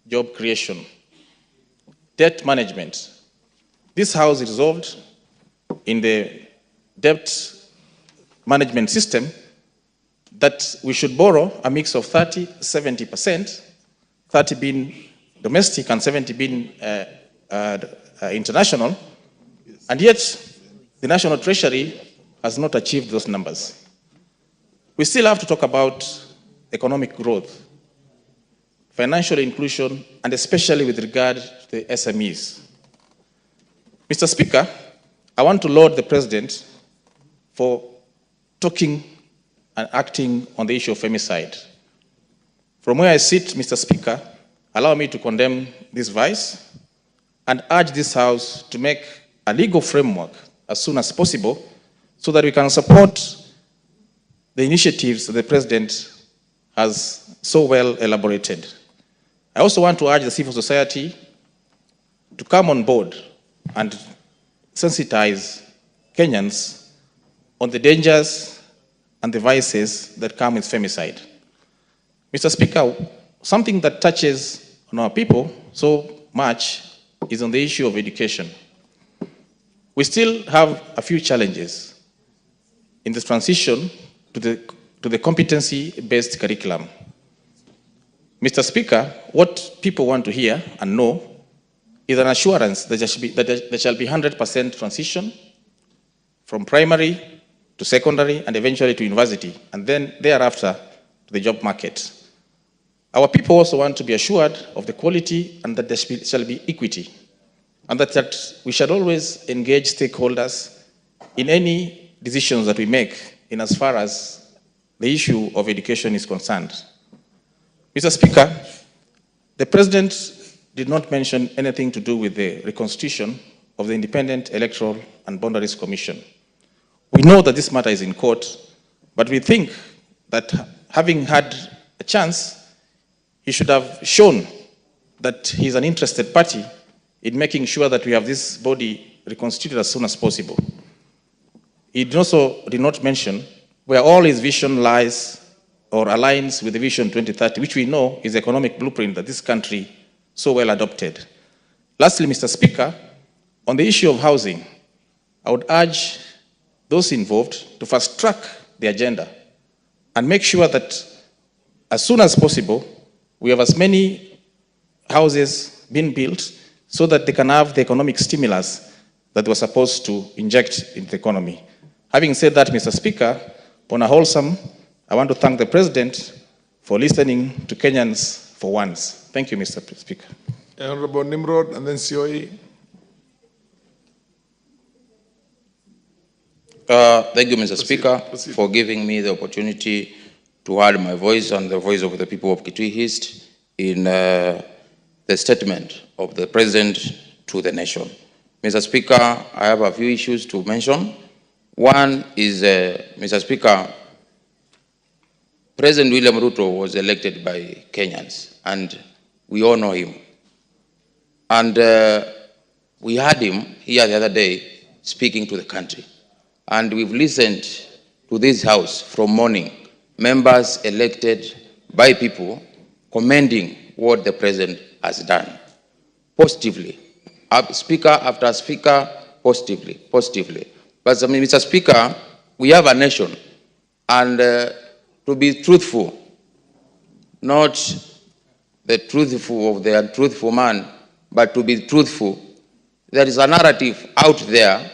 job creation, debt management. This House resolved in the debt management system that we should borrow a mix of 30-70%, 30 being domestic and 70 being international, and yet the National Treasury has not achieved those numbers. We still have to talk about economic growth, financial inclusion, and especially with regard to the SMEs. Mr. Speaker, I want to laud the President for talking and acting on the issue of femicide. From where I sit, Mr. Speaker, allow me to condemn this vice and urge this House to make a legal framework as soon as possible so that we can support the initiatives that the President has so well elaborated. I also want to urge the civil society to come on board and sensitize Kenyans on the dangers and the vices that come with femicide. Mr. Speaker, something that touches on our people so much is on the issue of education. We still have a few challenges in the transition to the competency-based curriculum. Mr. Speaker, what people want to hear and know is an assurance that there shall be 100% transition from primary to secondary and eventually to university, and then thereafter to the job market. Our people also want to be assured of the quality and that there shall be equity, and that we shall always engage stakeholders in any decisions that we make in as far as the issue of education is concerned. Mr. Speaker, the President did not mention anything to do with the reconstitution of the Independent Electoral and Boundaries Commission. We know that this matter is in court, but we think that having had a chance, he should have shown that he is an interested party in making sure that we have this body reconstituted as soon as possible. He also did not mention where all his vision lies or aligns with the Vision 2030, which we know is the economic blueprint that this country so well adopted. Lastly, Mr. Speaker, on the issue of housing, I would urge those involved to fast track the agenda and make sure that as soon as possible, we have as many houses being built so that they can have the economic stimulus that we're supposed to inject into the economy. Having said that, Mr. Speaker, on a wholesome, I want to thank the President for listening to Kenyans for once. Thank you, Mr. Speaker. Honorable Nimrod, and then COE. Thank you, Mr. Speaker, for giving me the opportunity to add my voice and the voice of the people of Kitui East in the statement of the President to the nation. Mr. Speaker, I have a few issues to mention. One is, Mr. Speaker, President William Ruto was elected by Kenyans, and we all know him. And we had him here the other day speaking to the country. And we've listened to this House from morning, members elected by people commending what the President has done positively. Speaker after speaker, positively. But Mr. Speaker, we have a nation, and to be truthful, not the truthful of the untruthful man, but to be truthful, there is a narrative out there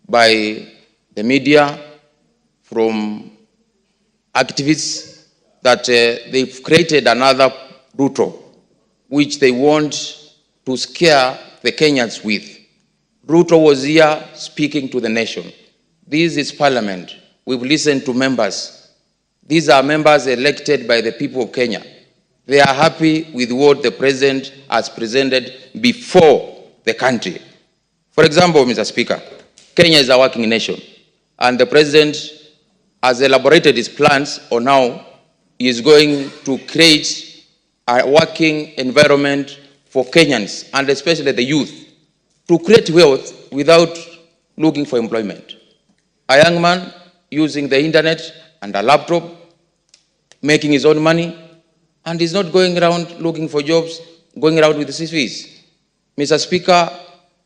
by the media, from activists, that they've created another Ruto, which they want to scare the Kenyans with. Ruto was here speaking to the nation. This is Parliament. We've listened to members. These are members elected by the people of Kenya. They are happy with what the President has presented before the country. For example, Mr. Speaker, Kenya is a working nation, and the President has elaborated his plans on how he is going to create a working environment for Kenyans, and especially the youth, to create wealth without looking for employment. A young man using the internet and a laptop, making his own money, and he's not going around looking for jobs, going around with the CVs. Mr. Speaker,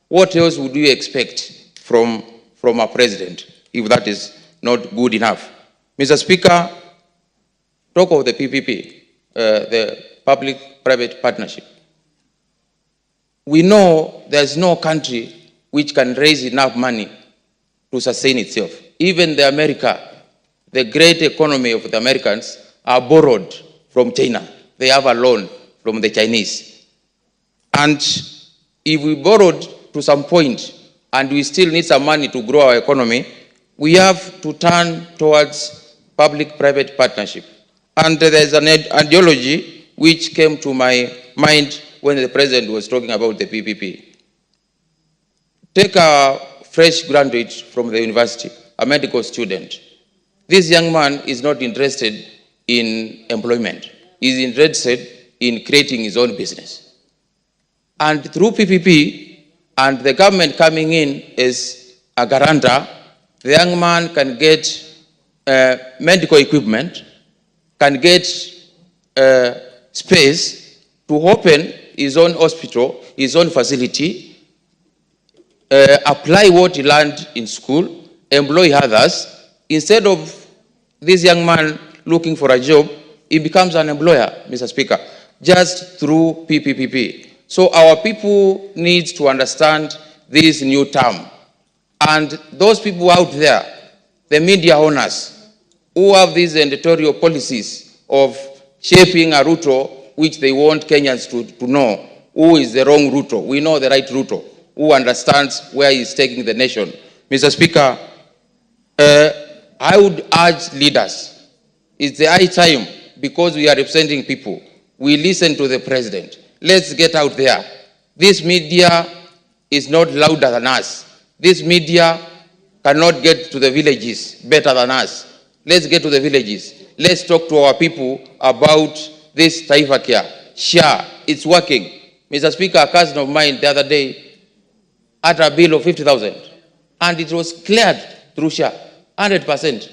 what else would you expect from a president if that is not good enough? Mr. Speaker, talk of the PPP, the public-private partnership. We know there's no country which can raise enough money to sustain itself. Even the America, the great economy of the Americans, are borrowed from China. They have a loan from the Chinese. And if we borrowed to some point and we still need some money to grow our economy, we have to turn towards public-private partnership. And there's an ideology which came to my mind when the president was talking about the PPP. Take a fresh graduate from the university, a medical student. This young man is not interested in employment. He's interested in creating his own business. And through PPP and the government coming in as a guarantor, the young man can get medical equipment, can get space to open his own hospital, his own facility, apply what he learned in school, employ others. Instead of this young man looking for a job, he becomes an employer, Mr. Speaker, just through PPP. So our people need to understand this new term. And those people out there, the media owners, who have these editorial policies of shaping a Ruto which they want Kenyans to know who is the wrong Ruto. We know the right Ruto, who understands where he's taking the nation. Mr. Speaker, I would urge leaders, it's the high time, because we are representing people, we listen to the president. Let's get out there. This media is not louder than us. This media cannot get to the villages better than us. Let's get to the villages. Let's talk to our people about this Taifa Care. Sure, it's working. Mr. Speaker, a cousin of mine the other day had a bill of 50,000 and it was cleared through SHA, 100%.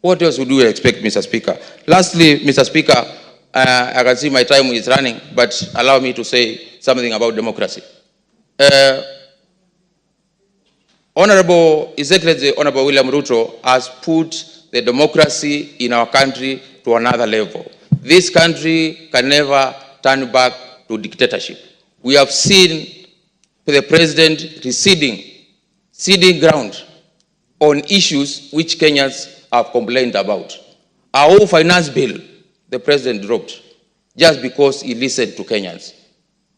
What else would we expect, Mr. Speaker? Lastly, Mr. Speaker, I can see my time is running, but allow me to say something about democracy. Honorable, His Excellency Honorable William Ruto has put the democracy in our country to another level. This country can never turn back to dictatorship. We have seen the president ceding ground on issues which Kenyans have complained about. Our whole finance bill, the president dropped just because he listened to Kenyans.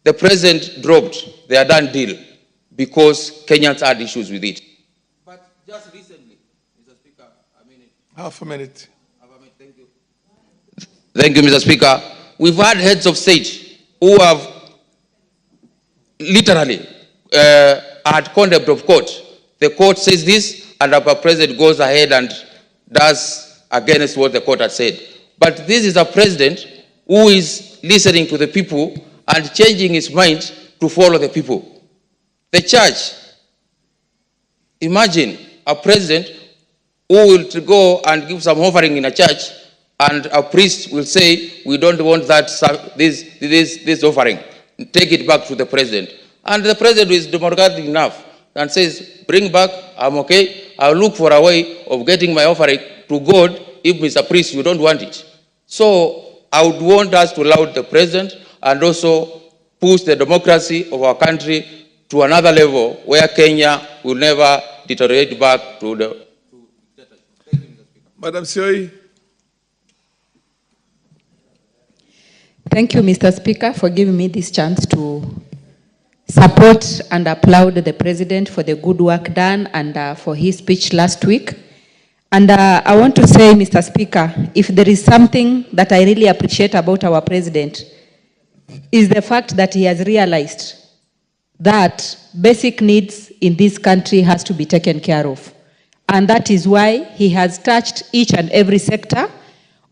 The president dropped the Adan deal because Kenyans had issues with it. But just recently, Mr. Speaker, a minute. Half a minute. Thank you. Thank you, Mr. Speaker. We've had heads of state who have literally had contempt of court. The court says this, and our president goes ahead and does against what the court has said. But this is a president who is listening to the people and changing his mind to follow the people. The church, imagine a president who will go and give some offering in a church and a priest will say, we don't want that, this offering. Take it back to the president. And the president is democratic enough and says, bring back, I'm okay. I'll look for a way of getting my offering to God if, Mr. Priest, you don't want it. So I would want us to allow the president and also push the democracy of our country to another level where Kenya will never deteriorate back to the... Madam Sioi. Thank you, Mr. Speaker, for giving me this chance to support and applaud the President for the good work done and for his speech last week. And I want to say, Mr. Speaker, if there is something that I really appreciate about our President, is the fact that he has realized that basic needs in this country has to be taken care of. And that is why he has touched each and every sector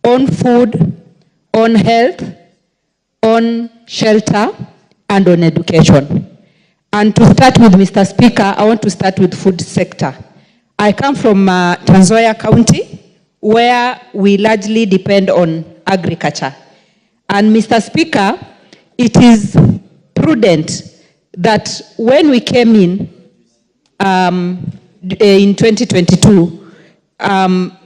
on food, on health, on shelter, and on education. And to start with, Mr. Speaker, I want to start with food sector. I come from Trans Nzoia County, where we largely depend on agriculture. And Mr. Speaker, it is prudent that when we came in 2022,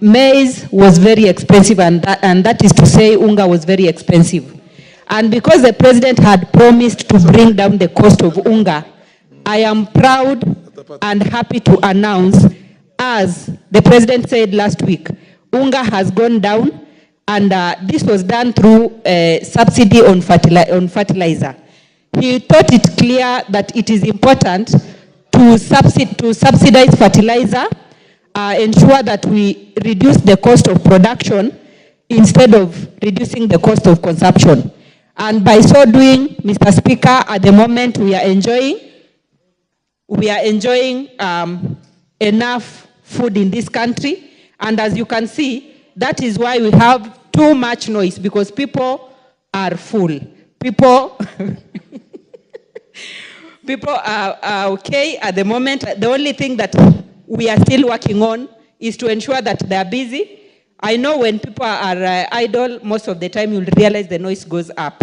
maize was very expensive, and that is to say unga was very expensive. And because the president had promised to bring down the cost of unga, I am proud and happy to announce, as the president said last week, unga has gone down, and this was done through subsidy on fertilizer. He thought it clear that it is important to subsidize fertilizer, ensure that we reduce the cost of production instead of reducing the cost of consumption. And by so doing, Mr. Speaker, at the moment we are enjoying enough food in this country. And as you can see, that is why we have too much noise, because people are full. People are okay at the moment. The only thing that we are still working on is to ensure that they are busy. I know when people are idle, most of the time you'll realize the noise goes up.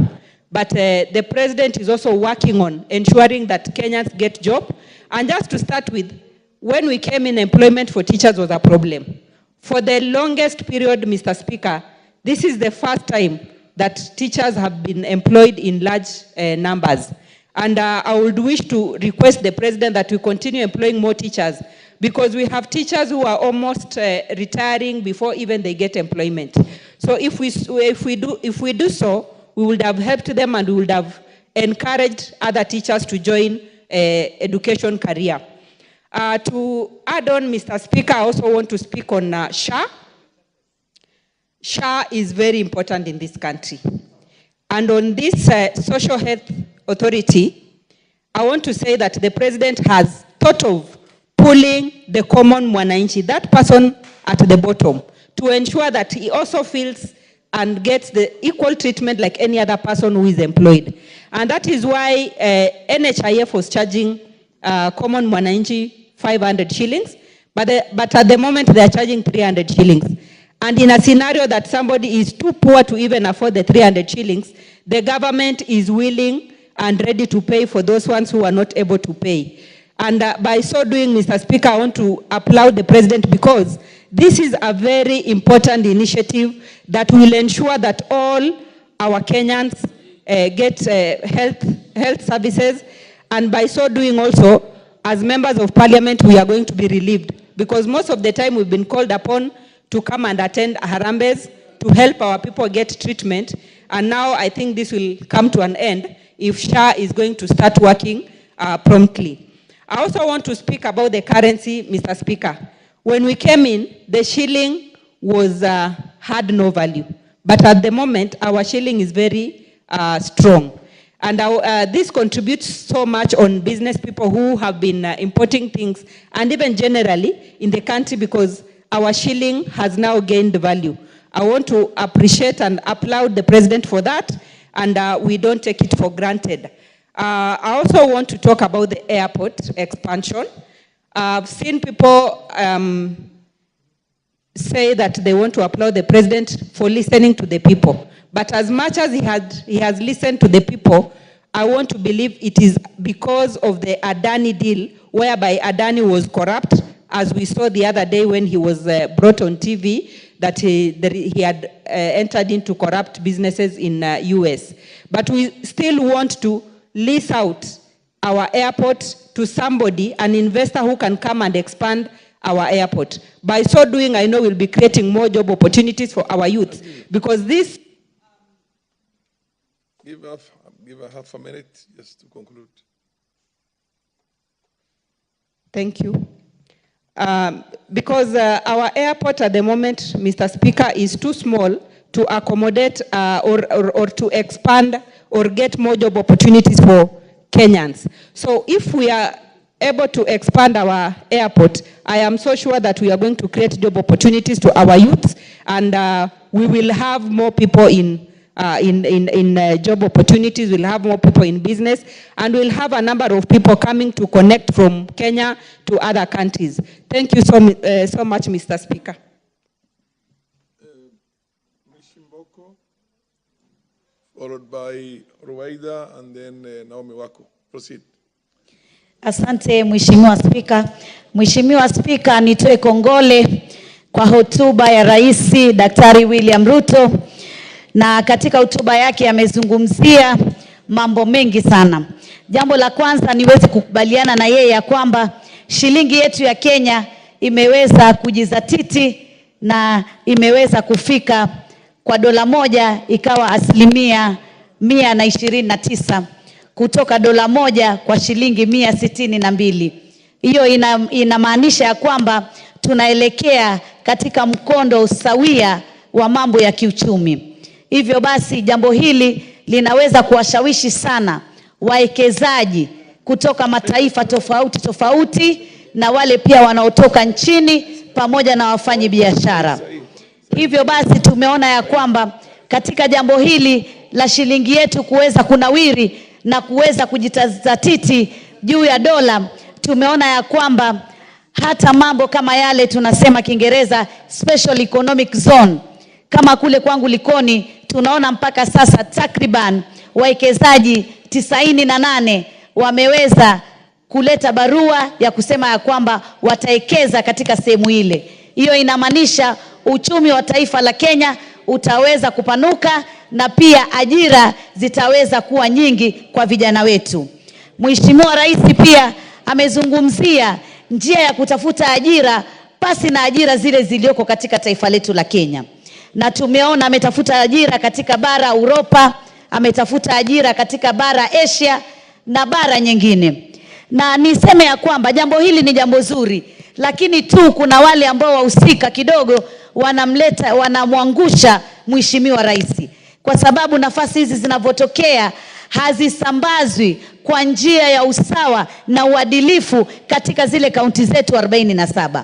But the president is also working on ensuring that Kenyans get jobs. And just to start with, when we came in, employment for teachers was a problem. For the longest period, Mr. Speaker, this is the first time that teachers have been employed in large numbers. And I would wish to request the president that we continue employing more teachers, because we have teachers who are almost retiring before even they get employment. So if we do so, we would have helped them, and we would have encouraged other teachers to join education career. To add on, Mr. Speaker, I also want to speak on SHA. SHA is very important in this country. And on this social health authority, I want to say that the president has thought of pulling the common mwananchi, that person at the bottom, to ensure that he also feels and gets the equal treatment like any other person who is employed. And that is why NHIF was charging common mwananchi 500 shillings, but at the moment they are charging 300 shillings. And in a scenario that somebody is too poor to even afford the 300 shillings, the government is willing and ready to pay for those ones who are not able to pay. And by so doing, Mr. Speaker, I want to applaud the president, because this is a very important initiative that will ensure that all our Kenyans get health services. And by so doing also, as members of parliament, we are going to be relieved, because most of the time we've been called upon to come and attend harambes to help our people get treatment. And now I think this will come to an end if SHA is going to start working promptly. I also want to speak about the currency, Mr. Speaker. When we came in, the shilling had no value. But at the moment, our shilling is very strong. And this contributes so much on business people who have been importing things, and even generally in the country, because our shilling has now gained value. I want to appreciate and applaud the president for that, and we don't take it for granted. I also want to talk about the airport expansion. I've seen people say that they want to applaud the president for listening to the people. But as much as he has listened to the people, I want to believe it is because of the Adani deal, whereby Adani was corrupt, as we saw the other day when he was brought on TV, that he had entered into corrupt businesses in US. But we still want to lease out our airport to somebody, an investor who can come and expand our airport. By so doing, I know we'll be creating more job opportunities for our youth, because this... Give a half a minute just to conclude. Thank you. Because our airport at the moment, Mr. Speaker, is too small to accommodate or to expand or get more job opportunities for Kenyans. So if we are able to expand our airport, I am so sure that we are going to create job opportunities to our youth, and we will have more people in job opportunities, we'll have more people in business, and we'll have a number of people coming to connect from Kenya to other countries. Thank you so much, Mr. Speaker. Followed by Ruwaida and then Naomi Wako. Proceed. Asante Mheshimiwa Spika. Mheshimiwa Spika, nitoe kongole kwa hotuba ya Rais Daktari William Ruto. na katika hotuba yake amezungumzia mambo mengi sana. Jambo la kwanza niweze kukubaliana na yeye ya kwamba shilingi yetu ya Kenya imeweza kujizatiti na imeweza kufika kwa dola moja ikawa 129 kutoka dola moja kwa shilingi 162. Hiyo inamaanisha ya kwamba tunaelekea katika mkondo sawia wa mambo ya kiuchumi. Hivyo basi jambo hili linaweza kuwashawishi sana wawekezaji kutoka mataifa tofauti tofauti na wale pia wanaotoka nchini pamoja na wafanyi biashara. Hivyo basi tumeona ya kwamba katika jambo hili la shilingi yetu kuweza kunawiri na kuweza kujizatiti juu ya dola, tumeona ya kwamba hata mambo kama yale tunasema Kiingereza special economic zone, kama kule kwangu Likoni, tunaona mpaka sasa takriban wawekezaji 98 wameweza kuleta barua ya kusema ya kwamba wataekeza katika sehemu ile. Hiyo inamaanisha uchumi wa taifa la Kenya utaweza kupanuka na pia ajira zitaweza kuwa nyingi kwa vijana wetu. Mheshimiwa Rais pia amezungumzia njia ya kutafuta ajira pasi na ajira zile zilioko katika taifa letu la Kenya. Na tumeona ametafuta ajira katika bara Europa, ametafuta ajira katika bara Asia na bara nyingine. Na niseme ya kwamba jambo hili ni jambo zuri, lakini tu kuna wale ambao wahusika kidogo wanamwangusha Mheshimiwa Rais. Kwa sababu nafasi hizi zinavyotokea hazisambazwi kwa njia ya usawa na uadilifu katika zile kaunti zetu 47.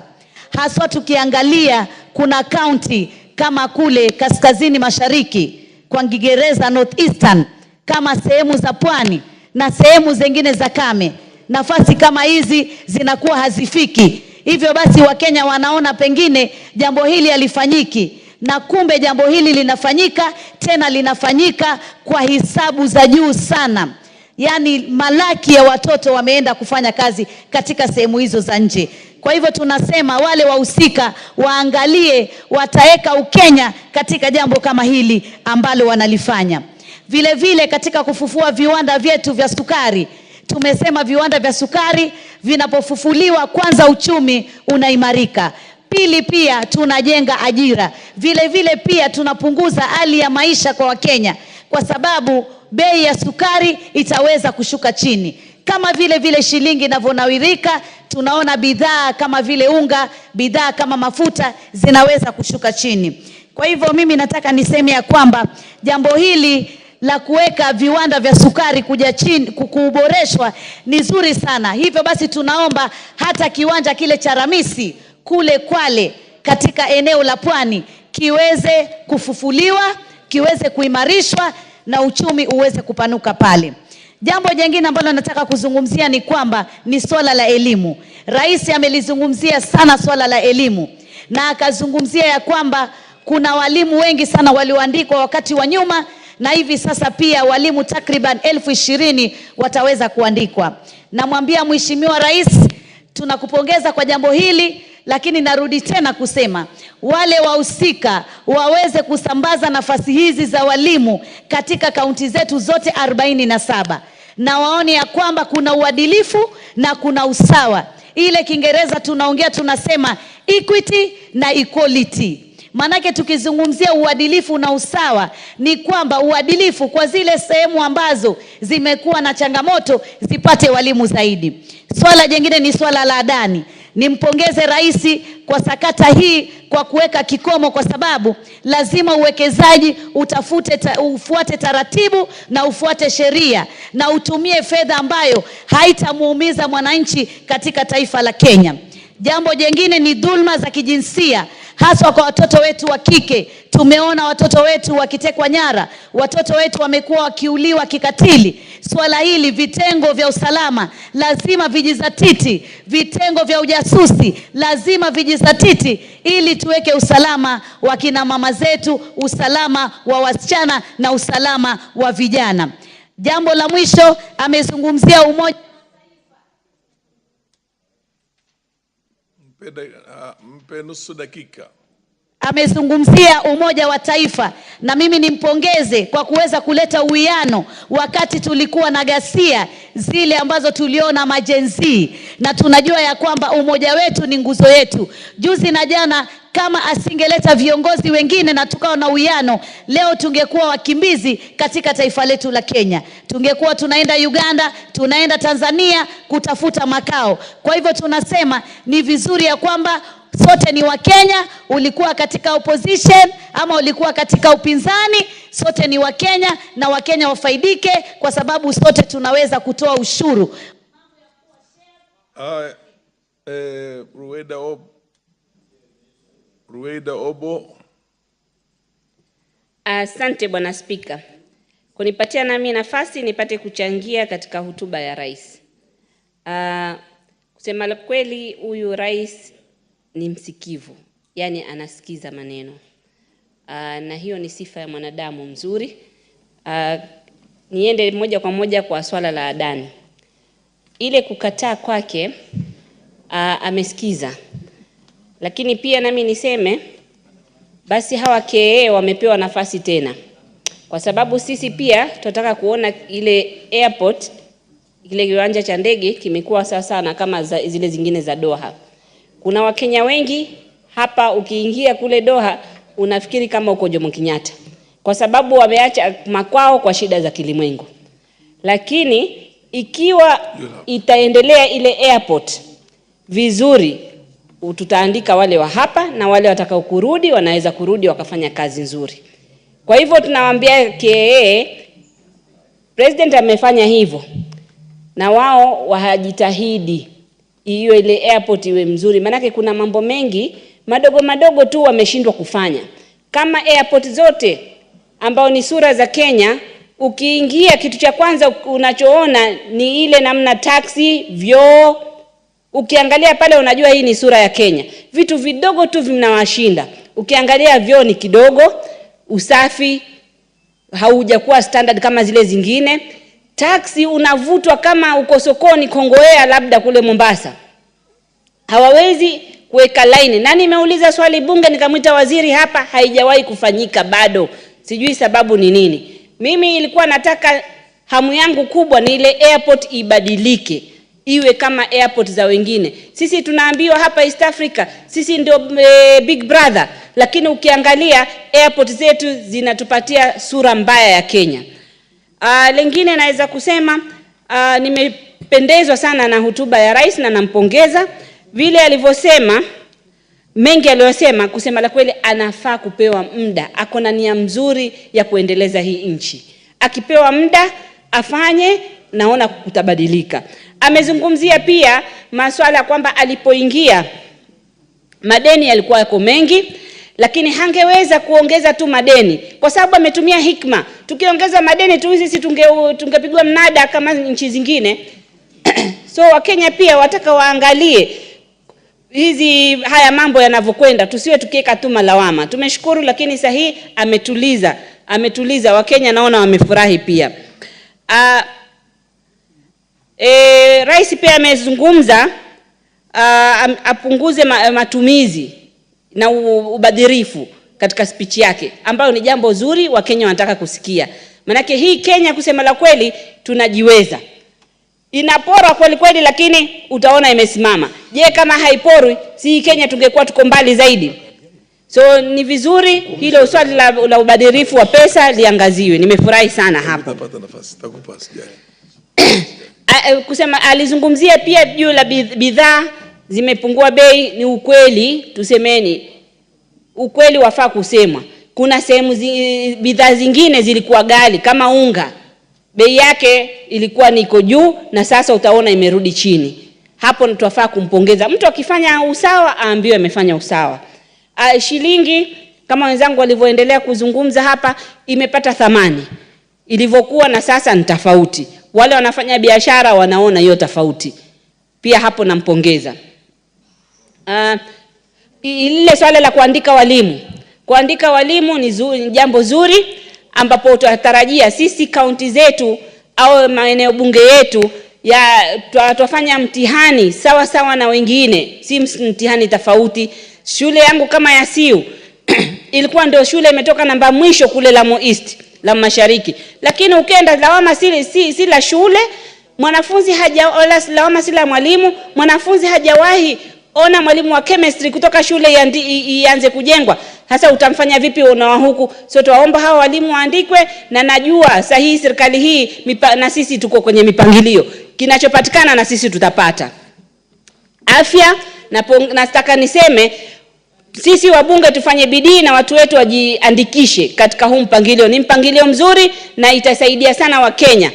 Haswa tukiangalia kuna kaunti kama kule kaskazini mashariki kwa Kiingereza northeastern, kama sehemu za pwani na sehemu zingine za kame. Nafasi kama hizi zinakuwa hazifiki. Hivyo basi Wakenya wanaona pengine jambo hili halifanyiki, na kumbe jambo hili linafanyika, tena linafanyika kwa hisabu za juu sana. Yaani malaki ya watoto wameenda kufanya kazi katika sehemu hizo za nje. Kwa hivyo tunasema wale wahusika waangalie wataweka Ukenya katika jambo kama hili ambalo wanalifanya. Vile vile katika kufufua viwanda vyetu vya sukari, tumesema viwanda vya sukari vinapofufuliwa, kwanza uchumi unaimarika. Pili pia tunajenga ajira. Vile vile pia tunapunguza hali ya maisha kwa Wakenya, kwa sababu bei ya sukari itaweza kushuka chini. Kama vile vile shilingi inavyonawirika, tunaona bidhaa kama vile unga, bidhaa kama mafuta zinaweza kushuka chini. Kwa hivyo mimi nataka niseme ya kwamba jambo hili la kuweka viwanda vya sukari kuja chini, kuboreshwa ni zuri sana. Hivyo basi tunaomba hata kiwanja kile cha Ramisi kule Kwale katika eneo la pwani kiweze kufufuliwa, kiweze kuimarishwa na uchumi uweze kupanuka pale. Jambo jingine ambalo nataka kuzungumzia ni kwamba ni swala la elimu. Rais amelizungumzia sana swala la elimu, na akazungumzia ya kwamba kuna walimu wengi sana walioandikwa wakati wa nyuma, na hivi sasa pia walimu takriban 20,000 wataweza kuandikwa. Namwambia Mheshimiwa Rais, tunakupongeza kwa jambo hili, lakini narudi tena kusema wale wahusika waweze kusambaza nafasi hizi za walimu katika kaunti zetu zote 47, na waone ya kwamba kuna uadilifu na kuna usawa. Ile Kiingereza tunaongea tunasema equity na equality. Manake tukizungumzia uadilifu na usawa ni kwamba uadilifu kwa zile sehemu ambazo zimekuwa na changamoto zipate walimu zaidi. Swala jingine ni swala la adani. Nimpongeze Rais kwa sakata hii kwa kuweka kikomo, kwa sababu lazima uwekezaji ufuate taratibu na ufuate sheria na utumie fedha ambayo haitamuumiza mwananchi katika taifa la Kenya. Jambo jingine ni dhulma za kijinsia, haswa kwa watoto wetu wa kike. Tumeona watoto wetu wakitekwa nyara, watoto wetu wamekuwa wakiuliwa kikatili. Swala hili vitengo vya usalama lazima vijizatiti, vitengo vya ujasusi lazima vijizatiti, ili tuweke usalama wa kina mama zetu, usalama wa wasichana na usalama wa vijana. Jambo la mwisho amezungumzia umoja. Mpe nusu dakika. amezungumzia umoja wa taifa, na mimi nimpongeze kwa kuweza kuleta uwiano wakati tulikuwa na ghasia zile ambazo tuliona majenzi, na tunajua ya kwamba umoja wetu ni nguzo yetu. Juzi na jana, kama asingeleta viongozi wengine na tukao na uwiano, leo tungekuwa wakimbizi katika taifa letu la Kenya. Tungekuwa tunaenda Uganda, tunaenda Tanzania kutafuta makao. Kwa hivyo tunasema ni vizuri ya kwamba sote ni Wakenya, ulikuwa katika opposition ama ulikuwa katika upinzani, sote ni Wakenya na Wakenya wafaidike kwa sababu sote tunaweza kutoa ushuru. Rueda Obo. Asante Bwana Spika. Kunipatia nami nafasi nipate kuchangia katika hotuba ya rais. Kusema la kweli, huyu rais ni msikivu, yani anasikiza maneno. Na hiyo ni sifa ya mwanadamu mzuri. Niende moja kwa moja kwa swala la adani. Ile kukataa kwake, amesikiza. Lakini pia nami niseme, basi hawa KA wamepewa nafasi tena. Kwa sababu sisi pia tunataka kuona ile airport, ile kiwanja cha ndege kimekuwa sawa sana kama zile zingine za Doha. Kuna Wakenya wengi hapa, ukiingia kule Doha unafikiri kama uko Jomo Kenyatta, kwa sababu wameacha makwao kwa shida za kilimwengu. Lakini ikiwa itaendelea ile airport vizuri, tutaandika wale wa hapa, na wale watakao kurudi wanaweza kurudi wakafanya kazi nzuri. Kwa hivyo tunawaambia KA, President amefanya hivyo, na wao wajitahidi hiyo ile airport iwe mzuri. Manake kuna mambo mengi madogo tu wameshindwa kufanya. Kama airport zote ambao ni sura za Kenya, ukiingia kitu cha kwanza unachoona ni ile namna taxi, vyoo. Ukiangalia pale unajua hii ni sura ya Kenya. Vitu vidogo tu vinawashinda. Ukiangalia vyoo ni kidogo, usafi haujakuwa standard kama zile zingine. Taxi unavutwa kama uko sokoni Kongowea labda kule Mombasa. Hawawezi kuweka line. Na nimeuliza swali bunge nikamwita waziri hapa, haijawahi kufanyika bado. Sijui sababu ni nini. Mimi ilikuwa nataka, hamu yangu kubwa ni ile airport ibadilike, iwe kama airport za wengine. Sisi tunaambiwa hapa East Africa sisi ndio big brother, lakini ukiangalia airport zetu zinatupatia sura mbaya ya Kenya. Lengine naweza kusema, nimependezwa sana na hotuba ya rais na nampongeza vile alivyosema, mengi aliyosema. Kusema la kweli, anafaa kupewa muda. Akona nia mzuri ya kuendeleza hii nchi. Akipewa muda afanye, naona kutabadilika. Amezungumzia pia masuala kwamba alipoingia madeni yalikuwa yako mengi, lakini hangeweza kuongeza tu madeni kwa sababu ametumia hikma. Tukiongeza madeni tu sisi tungepigwa mnada kama nchi zingine. So Wakenya pia wataka waangalie haya mambo yanavyokwenda, tusiwe tukiweka tu lawama. Tumeshukuru, lakini sahihi ametuliza Wakenya, naona wamefurahi pia. Rais pia amezungumza apunguze matumizi na ubadhirifu katika speech yake, ambayo ni jambo zuri Wakenya wanataka kusikia. Manake hii Kenya kusema la kweli tunajiweza. Inapora kweli, lakini utaona imesimama. Je, kama haiporwi, si Kenya tungekuwa tuko mbali zaidi? So ni vizuri hilo swali la ubadhirifu wa pesa liangaziwe. Nimefurahi sana hapa. Utapata nafasi, takupa sijali. Kusema alizungumzia pia juu la bidhaa zimepungua bei. Ni ukweli, tusemeni ukweli, wafaa kusemwa. Kuna sehemu bidhaa zingine zilikuwa ghali kama unga, bei yake ilikuwa niko juu na sasa utaona imerudi chini. Hapo tunafaa kumpongeza. Mtu akifanya usawa aambiwe amefanya usawa. Shilingi kama wenzangu walivyoendelea kuzungumza hapa, imepata thamani. Ilivyokuwa na sasa ni tofauti. Wale wanafanya biashara wanaona hiyo tofauti. Pia hapo nampongeza. Ile swala la kuandika walimu. Kuandika walimu ni jambo zuri, ambapo tunatarajia sisi kaunti zetu au maeneo bunge yetu tutafanya mtihani sawa na wengine, si mtihani tofauti. Shule yangu kama ya Siu ilikuwa ndio shule imetoka namba mwisho kule Lamu East, Lamu Mashariki. Lakini ukienda lawama si la shule, mwanafunzi lawama si la mwalimu, mwanafunzi hajawahi ona mwalimu wa chemistry kutoka shule ianze kujengwa. Sasa utamfanya vipi unawa huku? So tuwaomba hawa walimu waandikwe, na najua sahihi serikali hii na sisi tuko kwenye mipangilio. Kinachopatikana na sisi tutapata. Afya, nataka niseme sisi wabunge tufanye bidii na watu wetu wajiandikishe katika huu mpangilio. Ni mpangilio mzuri na itasaidia sana Wakenya.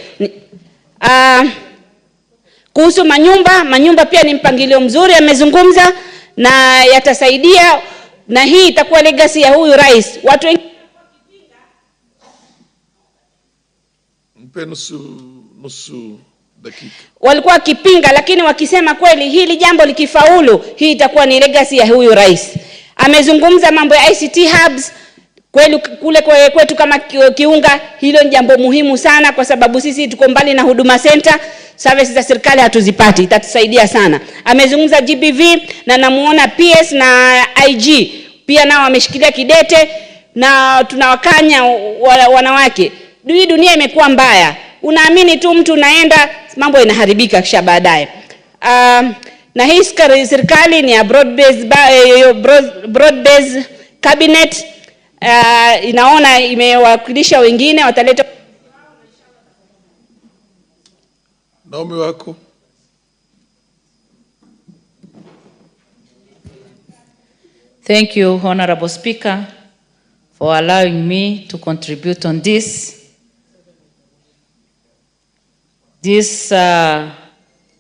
Kuhusu manyumba pia ni mpangilio mzuri amezungumza, na yatasaidia, na hii itakuwa legacy ya huyu rais. Watu wengi nusu dakika walikuwa wakipinga, lakini wakisema kweli hili jambo likifaulu, hii itakuwa ni legacy ya huyu rais. Amezungumza mambo ya ICT hubs. Kweli kule kwetu kama Kiunga, hilo ni jambo muhimu sana, kwa sababu sisi tuko mbali na huduma center, services za serikali hatuzipati, itatusaidia sana. Amezungumza GBV, na namuona PS na IG pia nao wameshikilia kidete, na tunawakanya wanawake. Hii dunia imekuwa mbaya, unaamini tu mtu unaenda, mambo inaharibika kisha baadaye. Na hii serikali ni ya broad-based cabinet. Inaona imewakilisha wengine, wataleta Naomi wako. Thank you, Honorable Speaker, for allowing me to contribute on this. This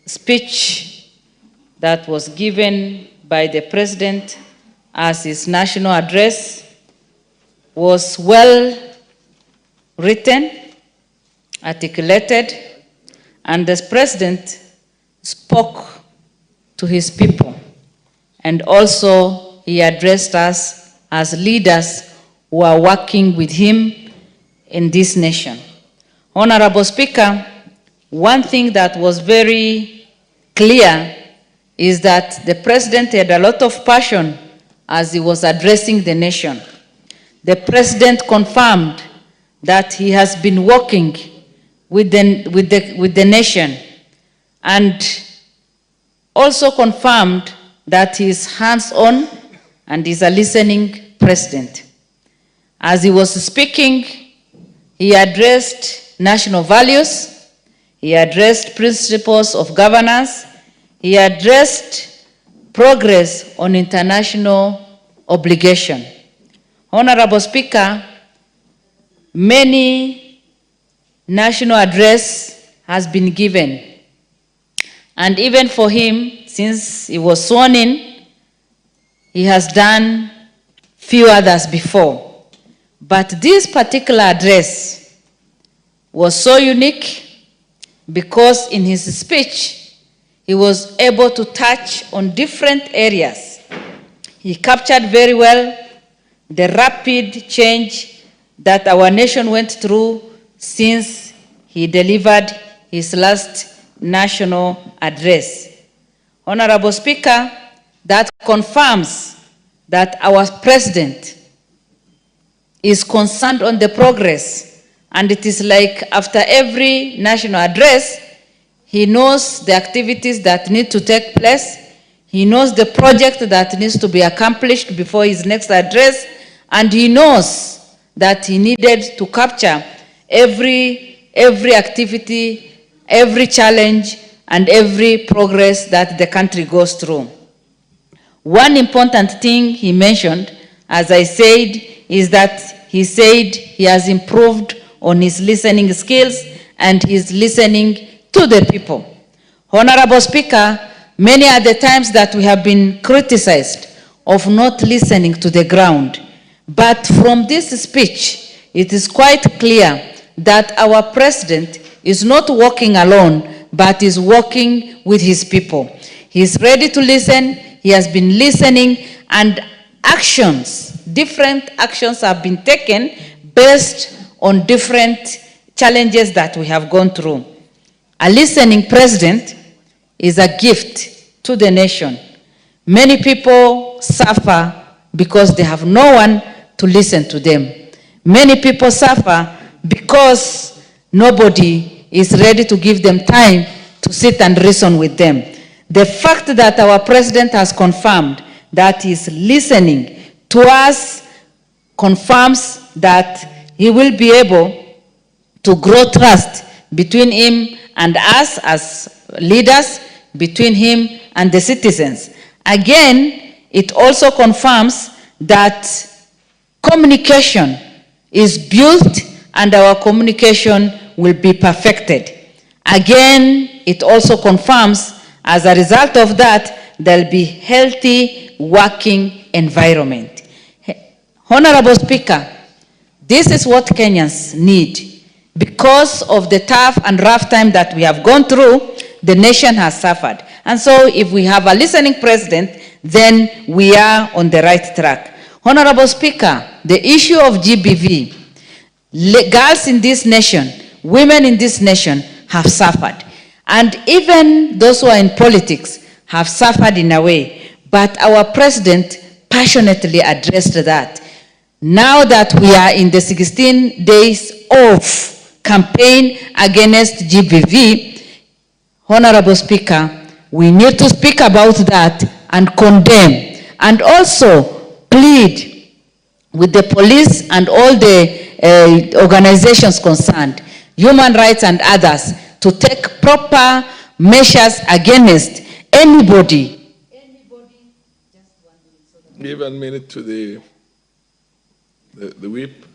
speech that was given by the President as his national address was well written, articulated, and the President spoke to his people, and also he addressed us as leaders who are working with him in this nation. Honorable Speaker, one thing that was very clear is that the President had a lot of passion as he was addressing the nation. The President confirmed that he has been working with the nation, and also confirmed that he is hands-on and is a listening President. As he was speaking, he addressed national values, he addressed principles of governance, he addressed progress on international obligation. Honorable Speaker, many national address has been given, and even for him, since he was sworn in, he has done few others before. But this particular address was so unique because in his speech, he was able to touch on different areas. He captured very well the rapid change that our nation went through since he delivered his last national address. Honorable Speaker, that confirms that our President is concerned on the progress, and it is like after every national address, he knows the activities that need to take place, he knows the project that needs to be accomplished before his next address, and he knows that he needed to capture every activity, every challenge, and every progress that the country goes through. One important thing he mentioned, as I said, is that he said he has improved on his listening skills and he's listening to the people. Honorable Speaker, many are the times that we have been criticized of not listening to the ground. But from this speech, it is quite clear that our President is not working alone, but is working with his people. He is ready to listen, he has been listening, and actions, different actions have been taken based on different challenges that we have gone through. A listening President is a gift to the nation. Many people suffer because they have no one to listen to them. Many people suffer because nobody is ready to give them time to sit and reason with them. The fact that our president has confirmed that he is listening to us confirms that he will be able to grow trust between him and us as leaders, between him and the citizens. Again, it also confirms that communication is built and our communication will be perfected. Again, it also confirms as a result of that, there'll be healthy working environment. Honorable Speaker, this is what Kenyans need. Because of the tough and rough time that we have gone through, the nation has suffered. And so if we have a listening president, then we are on the right track. Honorable Speaker, the issue of GBV, girls in this nation, women in this nation have suffered. And even those who are in politics have suffered in a way. But our president passionately addressed that. Now that we are in the 16 days of campaign against GBV, Honorable Speaker, we need to speak about that and condemn, and also plead with the police and all the organizations concerned, human rights and others, to take proper measures against anybody. Give 1 minute to the whip.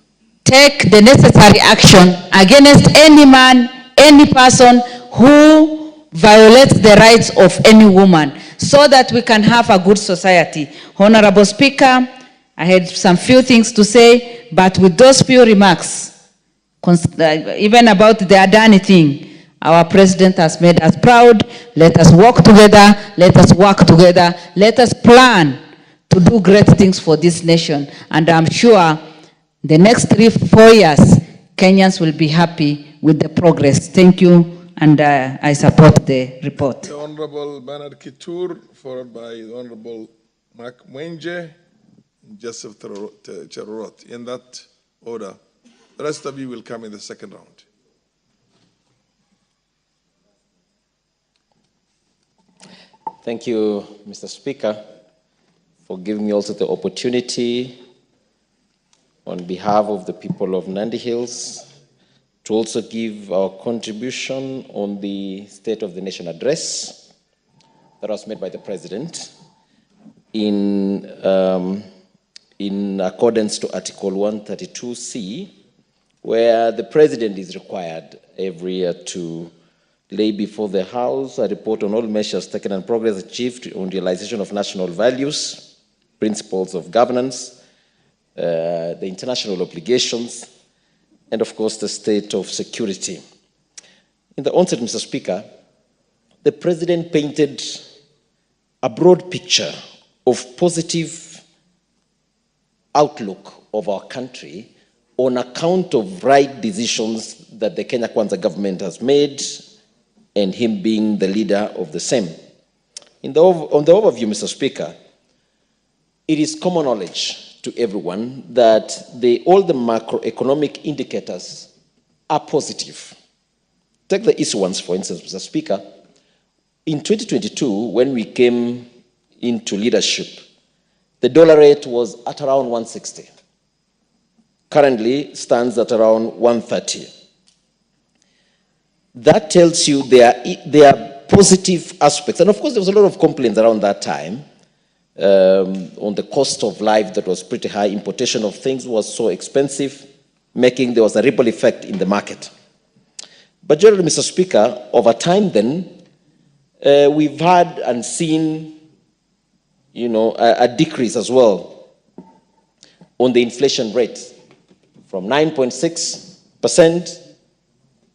Take the necessary action against any man, any person who violates the rights of any woman, so that we can have a good society. Honorable Speaker, I had some few things to say, but with those few remarks, even about the Adani thing, our president has made us proud. Let us work together. Let us work together. Let us plan to do great things for this nation. And I'm sure the next 3-4 years, Kenyans will be happy with the progress. Thank you, and I support the report. The Honorable Bernard Kitur, followed by the Honorable Makwiny, Joseph Cherorot. In that order. The rest of you will come in the second round. Thank you, Mr. Speaker, for giving me also the opportunity on behalf of the people of Nandi Hills to also give our contribution on the State of the Nation address that was made by the President in accordance to Article 132C, where the President is required every year to lay before the House a report on all measures taken and progress achieved on realization of national values, principles of governance, the international obligations, and of course the state of security. In the onset, Mr. Speaker, the President painted a broad picture of positive outlook of our country on account of right decisions that the Kenya Kwanza government has made, and him being the leader of the same. On the overview, Mr. Speaker, it is common knowledge to everyone that all the macroeconomic indicators are positive. Take the easy ones, for instance, Mr. Speaker. In 2022, when we came into leadership, the dollar rate was at around 160. Currently stands at around 130. That tells you there are positive aspects. And of course, there was a lot of complaints around that time on the cost of life that was pretty high. Importation of things was so expensive, there was a ripple effect in the market. But generally, Mr. Speaker, over time then, we've had and seen, a decrease as well on the inflation rate from 9.6%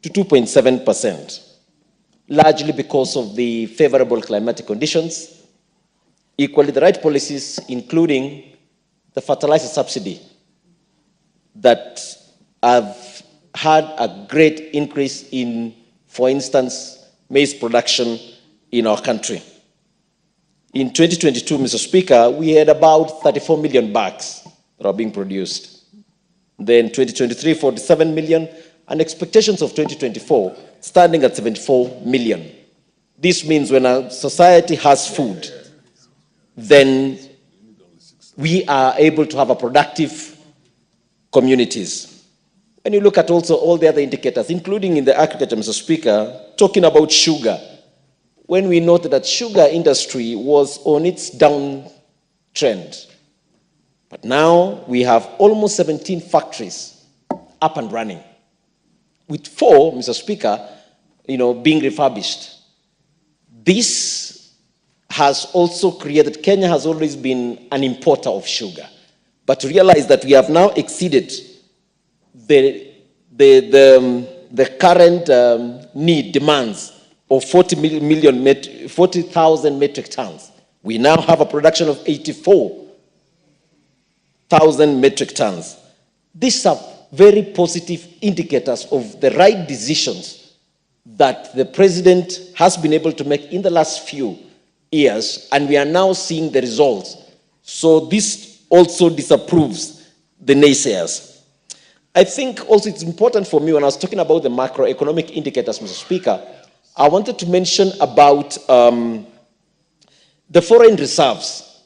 to 2.7%, largely because of the favorable climatic conditions, equally the right policies, including the fertilizer subsidy that have had a great increase in, for instance, maize production in our country. In 2022, Mr. Speaker, we had about 34 million bags that are being produced. Then 2023, 47 million, and expectations of 2024 standing at 74 million. This means when a society has food, then we are able to have a productive communities. When you look at also all the other indicators, including in the agriculture, Mr. Speaker, talking about sugar, when we noted that sugar industry was on its downtrend, but now we have almost 17 factories up and running, with 4, Mr. Speaker, being refurbished. This has also created, Kenya has always been an importer of sugar, but to realize that we have now exceeded the current demands of 40,000 metric tons. We now have a production of 84,000 metric tons. These are very positive indicators of the right decisions that the president has been able to make in the last few years, and we are now seeing the results. So this also disapproves the naysayers. I think also it's important for me, when I was talking about the macroeconomic indicators, Mr. Speaker, I wanted to mention about the foreign reserves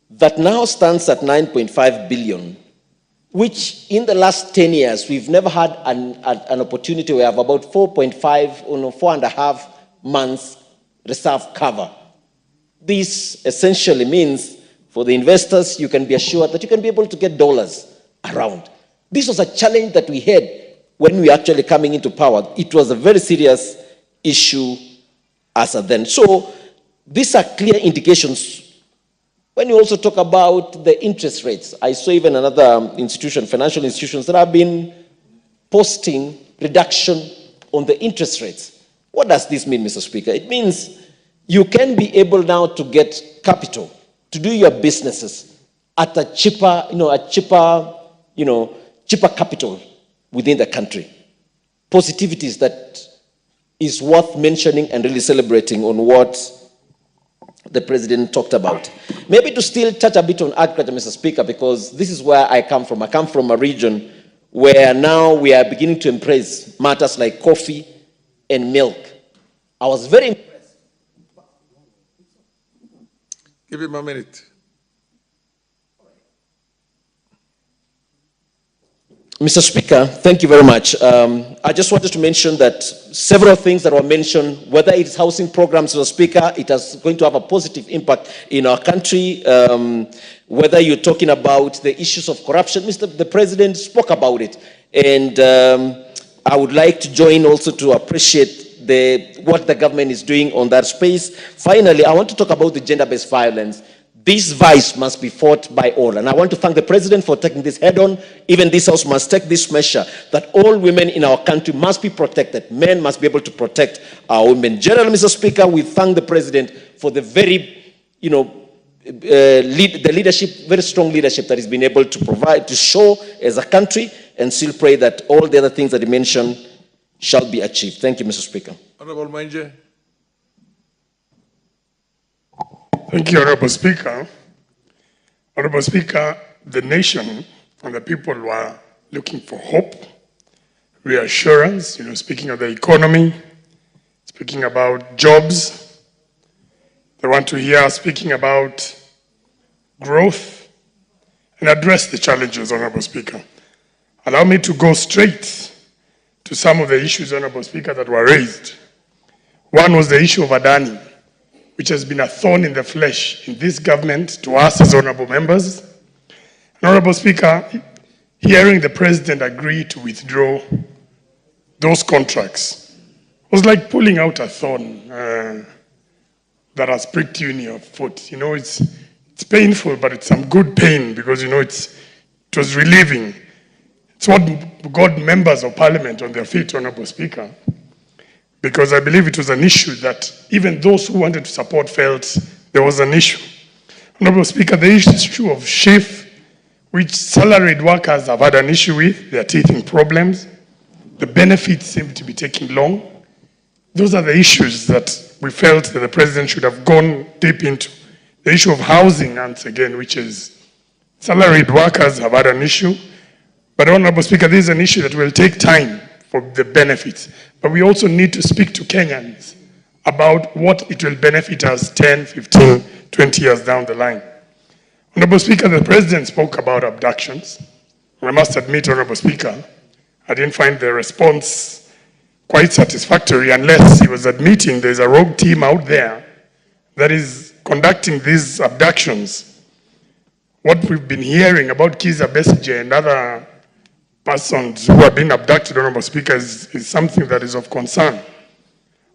that now stands at 9.5 billion, which in the last 10 years, we've never had an opportunity. We have about 4.5 months reserve cover. This essentially means for the investors, you can be assured that you can be able to get dollars around. This was a challenge that we had when we were actually coming into power. It was a very serious issue as of then. So these are clear indications. When you also talk about the interest rates, I saw even another institution, financial institutions, that have been posting reduction on the interest rates. What does this mean, Mr. Speaker? It means you can be able now to get capital to do your businesses at a cheaper, cheaper capital within the country. Positivities that is worth mentioning and really celebrating on what the president talked about. Maybe to still touch a bit on agriculture, Mr. Speaker, because this is where I come from. I come from a region where now we are beginning to embrace matters like coffee and milk. I was very impressed. Give him a minute. Mr. Speaker, thank you very much. I just wanted to mention that several things that were mentioned, whether it's housing programs, Mr. Speaker, it is going to have a positive impact in our country. Whether you're talking about the issues of corruption, the President spoke about it. And I would like to join also to appreciate what the government is doing on that space. Finally, I want to talk about the gender-based violence. This vice must be fought by all. And I want to thank the President for taking this head on. Even this House must take this measure that all women in our country must be protected. Men must be able to protect our women. Generally, Mr. Speaker, we thank the President for the very, the leadership, very strong leadership that he's been able to provide, to show as a country, and still pray that all the other things that he mentioned shall be achieved. Thank you, Mr. Speaker. Honorable Manje. Thank you, Honorable Speaker. Honorable Speaker, the nation and the people were looking for hope, reassurance, speaking of the economy, speaking about jobs. They want to hear us speaking about growth and address the challenges, Honorable Speaker. Allow me to go straight to some of the issues, Honorable Speaker, that were raised. One was the issue of Adani, which has been a thorn in the flesh in this government to us as honorable members. Honorable Speaker, hearing the President agree to withdraw those contracts was like pulling out a thorn that has pricked you in your foot. It's painful, but it's some good pain because, it was relieving. It's what got members of Parliament on their feet, Honorable Speaker, because I believe it was an issue that even those who wanted to support felt there was an issue. Honorable Speaker, the issue of SHIF, which salaried workers have had an issue with, their teething problems, the benefits seem to be taking long. Those are the issues that we felt that the President should have gone deep into. The issue of housing, once again, which is Salaried workers have had an issue, but Honorable Speaker, this is an issue that will take time for the benefits. But we also need to speak to Kenyans about what it will benefit us 10, 15, 20 years down the line. Honorable Speaker, the President spoke about abductions. I must admit, Honorable Speaker, I didn't find the response quite satisfactory unless he was admitting there's a rogue team out there that is conducting these abductions. What we've been hearing about Kizza Besigye and other persons who have been abducted, Honorable Speaker, is something that is of concern.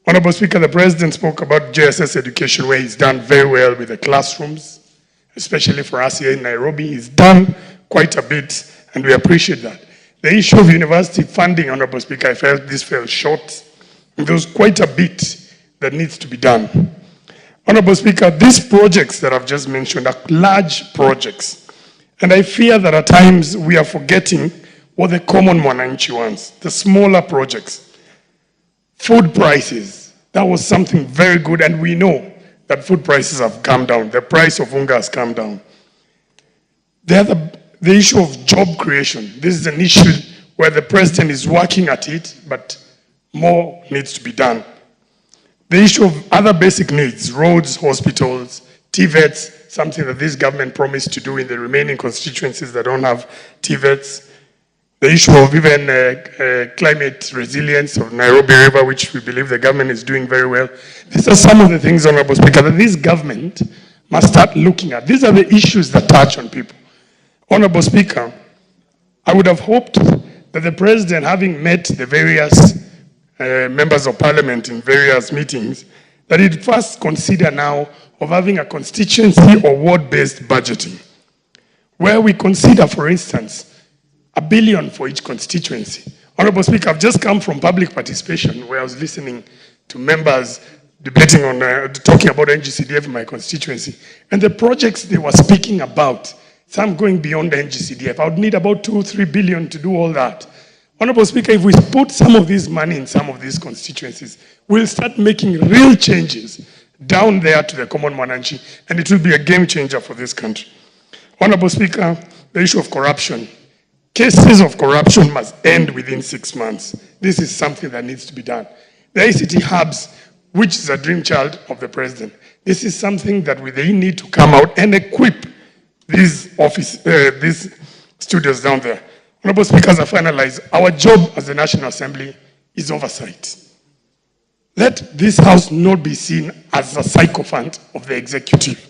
Honorable Speaker, the President spoke about JSS education, where he's done very well with the classrooms, especially for us here in Nairobi. He's done quite a bit, and we appreciate that. The issue of university funding, Honorable Speaker, I felt this fell short. And there was quite a bit that needs to be done. Honorable Speaker, these projects that I've just mentioned are large projects. And I fear that at times we are forgetting what the common mwananchi wants, the smaller projects. Food prices, that was something very good, and we know that food prices have come down. The price of unga has come down. The issue of job creation, this is an issue where the President is working at it, but more needs to be done. The issue of other basic needs, roads, hospitals, TVETs, something that this government promised to do in the remaining constituencies that don't have TVETs. The issue of even climate resilience of Nairobi River, which we believe the government is doing very well. These are some of the things, Honorable Speaker, that this government must start looking at. These are the issues that touch on people. Honorable Speaker, I would have hoped that the President, having met the various members of Parliament in various meetings, that he'd first consider now of having a constituency or ward-based budgeting, where we consider, for instance, $1 billion for each constituency. Honorable Speaker, I've just come from public participation where I was listening to members debating on, talking about NGCDF in my constituency. And the projects they were speaking about, some going beyond the NGCDF, I would need about $2 or $3 billion to do all that. Honorable Speaker, if we put some of this money in some of these constituencies, we'll start making real changes down there to the common mwananchi, and it will be a game changer for this country. Honorable Speaker, the issue of corruption. Cases of corruption must end within 6 months. This is something that needs to be done. The ICT hubs, which is a dream child of the President, this is something that they need to come out and equip these studios down there. Honorable Speakers, I finalize. Our job as the National Assembly is oversight. Let this House not be seen as a sycophant of the executive.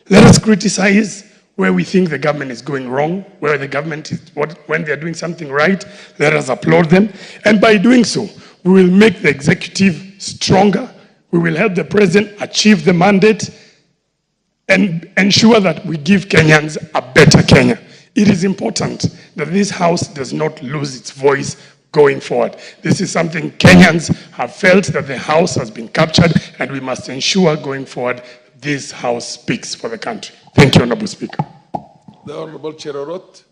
Let us criticize where we think the government is going wrong, where the government is, when they are doing something right, let us applaud them. And by doing so, we will make the executive stronger. We will help the President achieve the mandate and ensure that we give Kenyans a better Kenya. It is important that this House does not lose its voice going forward. This is something Kenyans have felt, that the House has been captured, and we must ensure going forward this House speaks for the country. Thank you, Honorable Speaker. The Honorable Cherorot.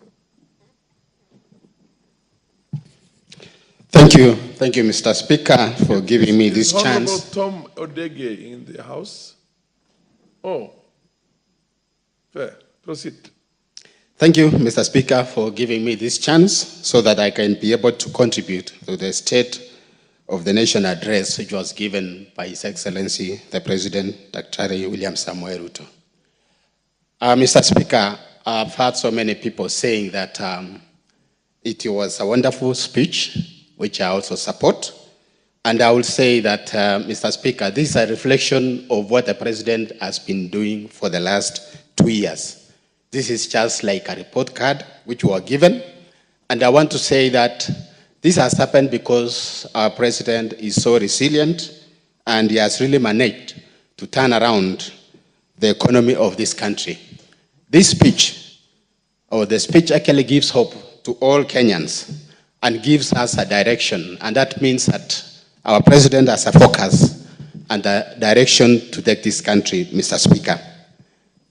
Thank you, Mr. Speaker, for giving me this chance. Honorable Tom Odege in the House. Oh, fair. Proceed. Thank you, Mr. Speaker, for giving me this chance so that I can be able to contribute to the State of the Nation address which was given by His Excellency, the President, Dr. William Samoei Ruto. Mr. Speaker, I've heard so many people saying that it was a wonderful speech, which I also support. And I will say that, Mr. Speaker, this is a reflection of what the President has been doing for the last 2 years. This is just like a report card which we were given. And I want to say that this has happened because our President is so resilient and he has really managed to turn around the economy of this country. This speech, or the speech, actually gives hope to all Kenyans and gives us a direction. And that means that our President has a focus and a direction to take this country, Mr. Speaker.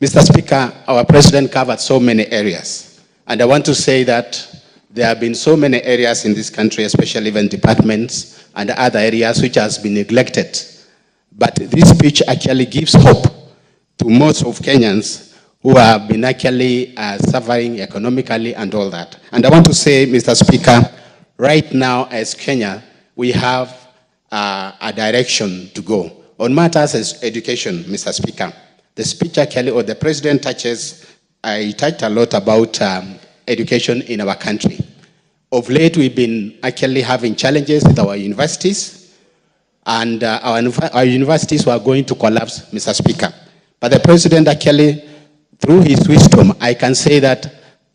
Mr. Speaker, our President covered so many areas. And I want to say that there have been so many areas in this country, especially even departments and other areas which has been neglected. But this speech actually gives hope to most of Kenyans who have been actually suffering economically and all that. And I want to say, Mr. Speaker, right now as Kenya, we have a direction to go. On matters as education, Mr. Speaker, the speech actually, or the president touched a lot about education in our country. Of late, we've been actually having challenges with our universities, and our universities were going to collapse, Mr. Speaker. But the president actually, through his wisdom, I can say that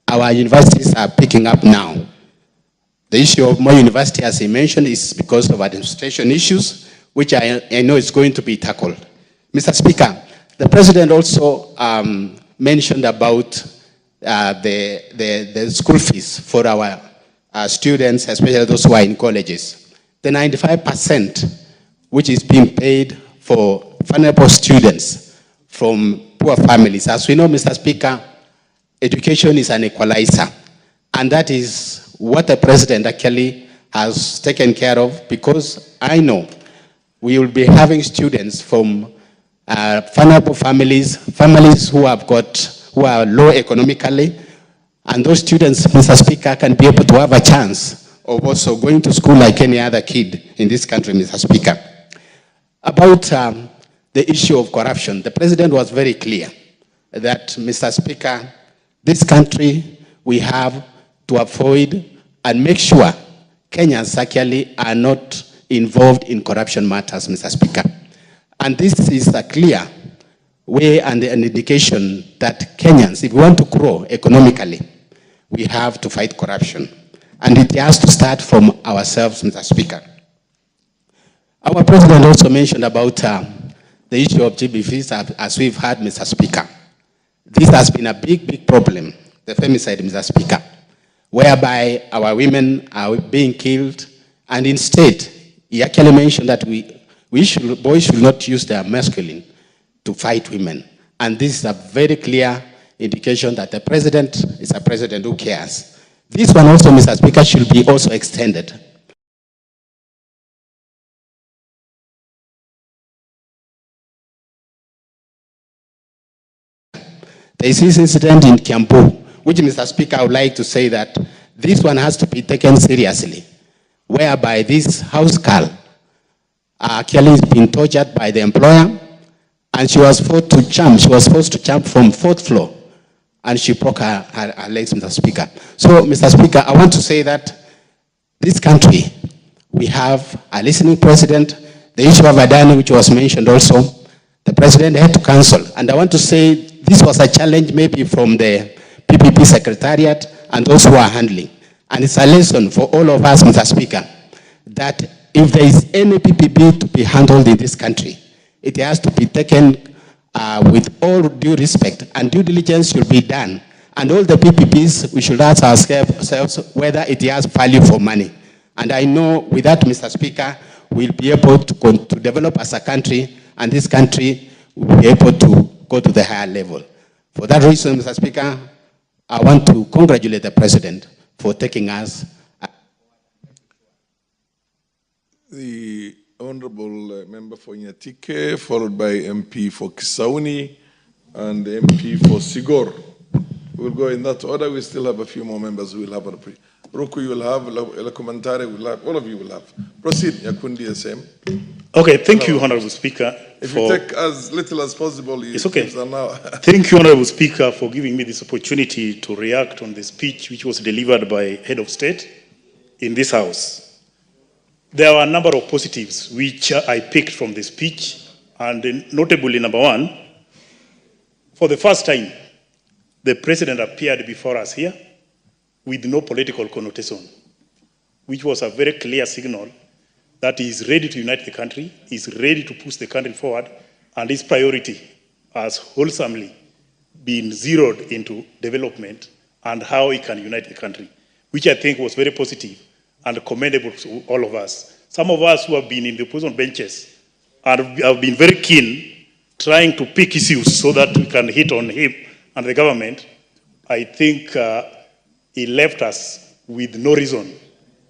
our universities are picking up now. The issue of more university, as he mentioned, is because of administration issues, which I know is going to be tackled. Mr. Speaker, the president also mentioned about the school fees for our students, especially those who are in colleges. The 95% which is being paid for vulnerable students from poor families. As we know, Mr. Speaker, education is an equalizer, and that is what the president actually has taken care of, because I know we will be having students from vulnerable families, families who are low economically, and those students, Mr. Speaker, can be able to have a chance of also going to school like any other kid in this country, Mr. Speaker. About the issue of corruption, the president was very clear that, Mr. Speaker, this country, we have to avoid and make sure Kenyans actually are not involved in corruption matters, Mr. Speaker. And this is a clear way and an indication that Kenyans, if we want to grow economically, we have to fight corruption. And it has to start from ourselves, Mr. Speaker. Our president also mentioned about the issue of GBVs, as we've heard, Mr. Speaker. This has been a big problem, the femicide, Mr. Speaker, whereby our women are being killed, and instead, he actually mentioned that boys should not use their masculine to fight women. And this is a very clear indication that the president is a president who cares. This one also, Mr. Speaker, should be also extended. There is this incident in Kiambu, which, Mr. Speaker, I would like to say that this one has to be taken seriously, whereby this house girl actually is being tortured by the employer, and she was forced to jump. She was forced to jump from 4th floor, and she broke her legs, Mr. Speaker. So, Mr. Speaker, I want to say that this country, we have a listening president. The issue of Adani, which was mentioned also, the president had to cancel. And I want to say this was a challenge maybe from the PPP Secretariat and those who are handling. And it's a lesson for all of us, Mr. Speaker, that if there is any PPP to be handled in this country, it has to be taken with all due respect, and due diligence should be done. And all the PPPs, we should ask ourselves whether it has value for money. And I know with that, Mr. Speaker, we'll be able to develop as a country, and this country will be able to go to the higher level. For that reason, Mr. Speaker, I want to congratulate the president for taking us. The Honorable Member for Nyatike, followed by MP for Kisauni and MP for Sigor. We'll go in that order. We still have a few more members who will have a Ruku, you will have, Elakumentare will have, all of you will have. Proceed, Yakundi SM. Okay, thank you, Honorable Speaker. If you take as little as possible, it's okay. Now. Thank you, Honorable Speaker, for giving me this opportunity to react on the speech which was delivered by Head of State in this House. There are a number of positives which I picked from the speech, and notably, number one, for the first time, the President appeared before us here with no political connotation, which was a very clear signal that he is ready to unite the country, is ready to push the country forward, and his priority has wholesomely been zeroed into development and how he can unite the country, which I think was very positive and commendable to all of us. Some of us who have been in the opposition benches have been very keen trying to pick issues so that we can hit on him and the government. I think he left us with no reason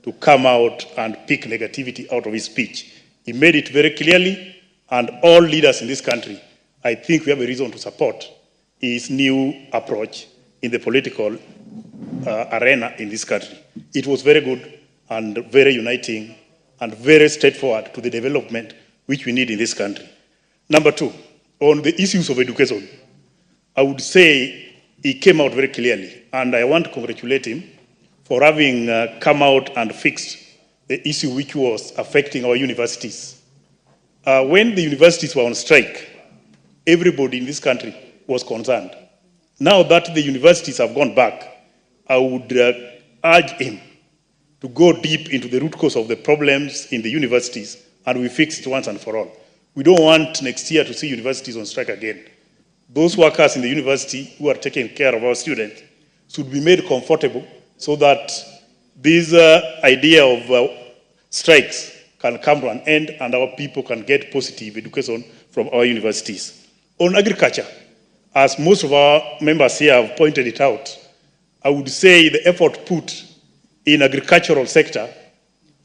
to come out and pick negativity out of his speech. He made it very clearly, and all leaders in this country, I think we have a reason to support his new approach in the political arena in this country. It was very good and very uniting and very straightforward to the development which we need in this country. Number two, on the issues of education, I would say he came out very clearly, and I want to congratulate him for having come out and fixed the issue which was affecting our universities. When the universities were on strike, everybody in this country was concerned. Now that the universities have gone back, I would urge him to go deep into the root cause of the problems in the universities, and we fix it once and for all. We don't want next year to see universities on strike again. Those workers in the university who are taking care of our students should be made comfortable so that this idea of strikes can come to an end and our people can get positive education from our universities. On agriculture, as most of our members here have pointed it out, I would say the effort put in agricultural sector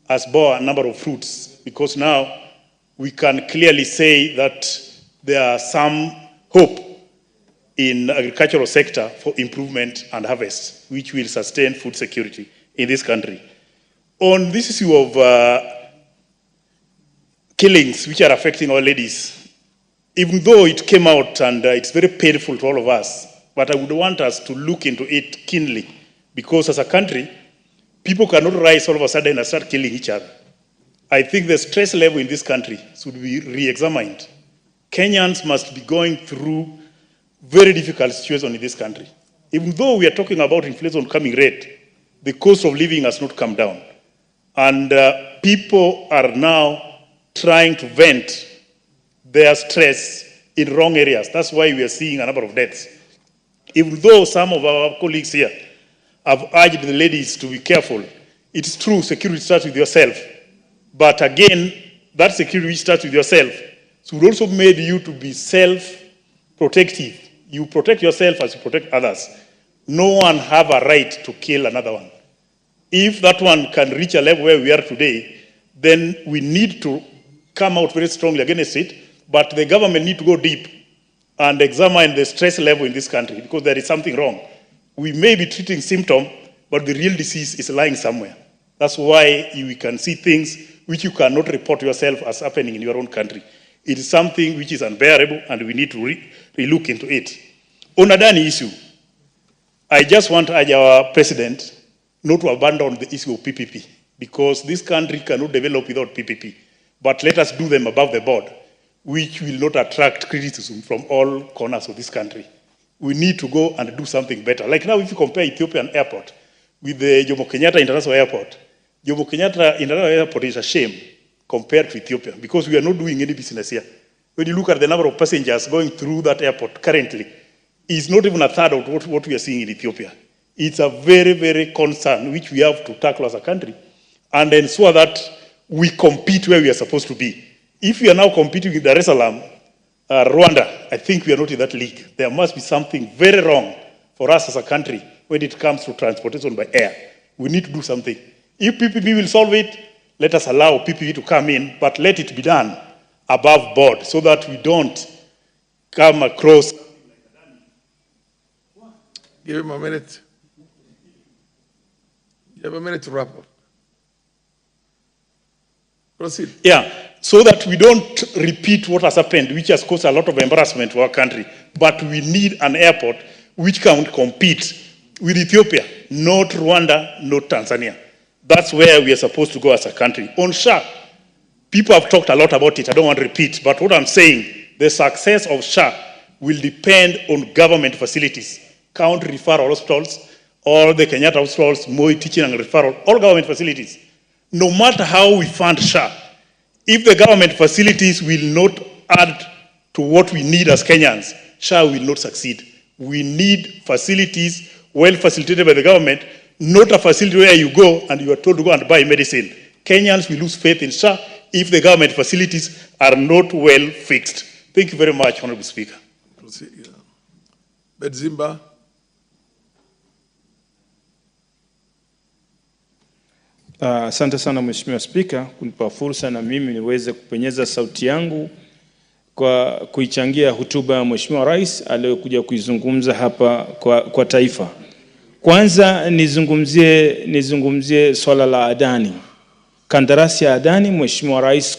has bore a number of fruits, because now we can clearly say that there are some hope in agricultural sector for improvement and harvest, which will sustain food security in this country. On this issue of killings which are affecting our ladies, even though it came out and it's very painful to all of us, but I would want us to look into it keenly, because as a country, people cannot rise all of a sudden and start killing each other. I think the stress level in this country should be re-examined. Kenyans must be going through very difficult situation in this country. Even though we are talking about inflation coming rate, the cost of living has not come down. And people are now trying to vent their stress in wrong areas. That's why we are seeing a number of deaths. Even though some of our colleagues here have urged the ladies to be careful, it's true, security starts with yourself. But again, that security which starts with yourself should also make you to be self-protective. You protect yourself as you protect others. No one have a right to kill another one. If that one can reach a level where we are today, then we need to come out very strongly against it, but the government need to go deep and examine the stress level in this country, because there is something wrong. We may be treating symptom, but the real disease is lying somewhere. That's why we can see things which you cannot report yourself as happening in your own country. It is something which is unbearable, and we need to re-look into it. On Adani issue, I just want to urge our president not to abandon the issue of PPP, because this country cannot develop without PPP. But let us do them above the board, which will not attract criticism from all corners of this country. We need to go and do something better. Like now, if you compare Ethiopian airport with the Jomo Kenyatta International Airport, Jomo Kenyatta International Airport is a shame compared to Ethiopia, because we are not doing any business here. When you look at the number of passengers going through that airport currently, it's not even a third of what we are seeing in Ethiopia. It's a very, very concern which we have to tackle as a country and ensure that we compete where we are supposed to be. If we are now competing with Dar es Salaam, Rwanda, I think we are not in that league. There must be something very wrong for us as a country when it comes to transportation by air. We need to do something. If PPP will solve it, let us allow PPP to come in, but let it be done above board so that we don't come across. Give him a minute. You have a minute to wrap up. Proceed. Yeah, so that we don't repeat what has happened, which has caused a lot of embarrassment to our country. But we need an airport which can compete with Ethiopia, not Rwanda, not Tanzania. That's where we are supposed to go as a country. On SHA, people have talked a lot about it. I don't want to repeat. But what I'm saying, the success of SHA will depend on government facilities, county referral hospitals, all the Kenyatta hospitals, Moi teaching and referral, all government facilities. No matter how we fund SHA, if the government facilities will not add to what we need as Kenyans, SHA will not succeed. We need facilities well facilitated by the government, not a facility where you go and you are told to go and buy medicine. Kenyans will lose faith in SHA if the government facilities are not well fixed. Thank you very much, Honorable Speaker. Bedzimba. Asante sana Mheshimiwa Spika kunipa fursa na mimi niweze kupenyeza sauti yangu kwa kuichangia hotuba ya Mheshimiwa Rais aliyokuja kuizungumza hapa kwa taifa. Kwanza nizungumzie swala la Adani. Kandarasi ya Adani, Mheshimiwa Rais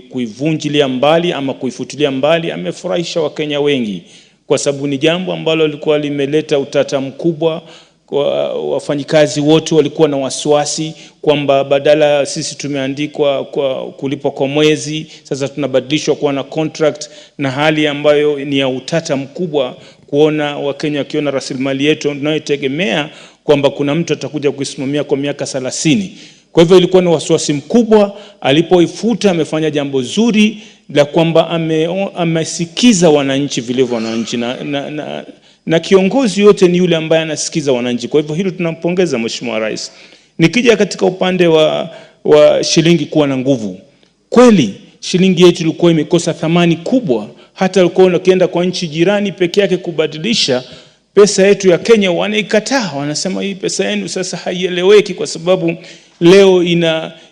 kuivunjilia mbali ama kuifutilia mbali, amefurahisha Wakenya wengi kwa sababu ni jambo ambalo lilikuwa limeleta utata mkubwa. Kwa wafanyikazi wote walikuwa na wasiwasi kwamba badala sisi tumeandikwa kulipwa kwa mwezi, sasa tunabadilishwa kuwa na contract, na hali ambayo ni ya utata mkubwa kuona Wakenya wakiona rasilimali yetu tunayotegemea kwamba kuna mtu atakuja kuisimamia kwa miaka 30. Kwa hivyo ilikuwa ni wasiwasi mkubwa. Alipoifuta amefanya jambo zuri la kwamba amesikiza wananchi vilivyo wananchi, na kiongozi yote ni yule ambaye anasikiza wananchi. Kwa hivyo hilo tunampongeza Mheshimiwa Rais. Nikija katika upande wa shilingi kuwa na nguvu, kweli shilingi yetu ilikuwa imekosa thamani kubwa. Hata ulikuwa ukienda kwa nchi jirani peke yake kubadilisha pesa yetu ya Kenya, wanaikataa, wanasema hii pesa yenu sasa haieleweki kwa sababu leo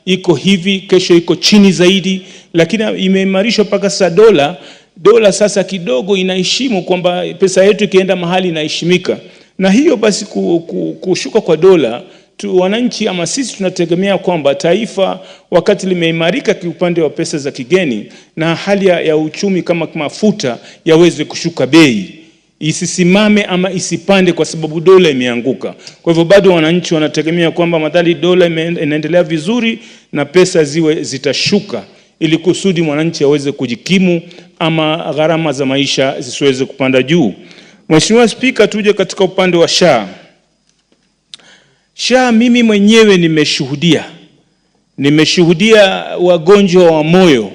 iko hivi, kesho iko chini zaidi. Lakini imeimarishwa mpaka sasa dola sasa kidogo inaheshimu kwamba pesa yetu ikienda mahali inaheshimika. Na hiyo basi kushuka kwa dola, wananchi ama sisi tunategemea kwamba taifa wakati limeimarika kiupande wa pesa za kigeni na hali ya uchumi kama mafuta yaweze kushuka bei, isisimame ama isipande kwa sababu dola imeanguka. Kwa hivyo bado wananchi wanategemea kwamba madhali dola inaendelea vizuri na pesa zitashuka, ili kusudi mwananchi aweze kujikimu ama gharama za maisha zisiweze kupanda juu. Mheshimiwa Spika, tuje katika upande wa SHA. SHA mimi mwenyewe nimeshuhudia wagonjwa wa moyo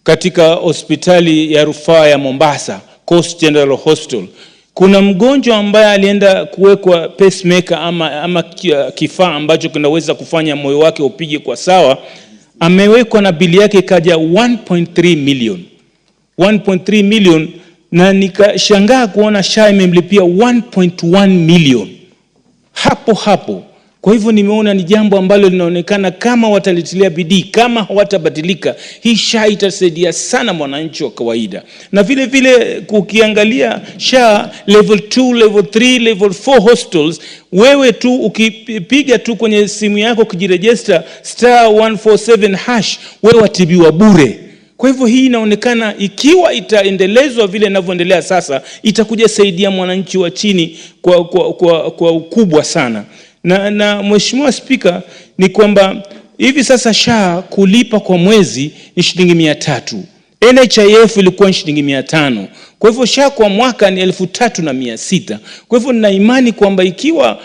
katika hospitali ya rufaa ya Mombasa, Coast General Hospital. Kuna mgonjwa ambaye alienda kuwekwa pacemaker ama kifaa ambacho kinaweza kufanya moyo wake upige kwa sawa. Amewekwa na bili yake ikaja 1.3 million. 1.3 million, na nikashangaa kuona SHA imemlipia 1.1 million hapo. Kwa hivyo nimeona ni jambo ambalo linaonekana kama watalitilia bidii, kama hawatabadilika, hii SHA itasaidia sana mwananchi wa kawaida. Na vile vile kukiangalia SHA level 2, level 3, level 4 hospitals, wewe tu ukipiga tu kwenye simu yako kujiregister *147#, wewe watibiwa bure. Kwa hivyo hii inaonekana ikiwa itaendelezwa vile inavyoendelea sasa, itakuja saidia mwananchi wa chini kwa ukubwa sana. Na Mheshimiwa Spika, ni kwamba hivi sasa SHA kulipa kwa mwezi ni shilingi 300. NHIF ilikuwa shilingi 500. Kwa hivyo SHA kwa mwaka ni 3600. Kwa hivyo nina imani kwamba ikiwa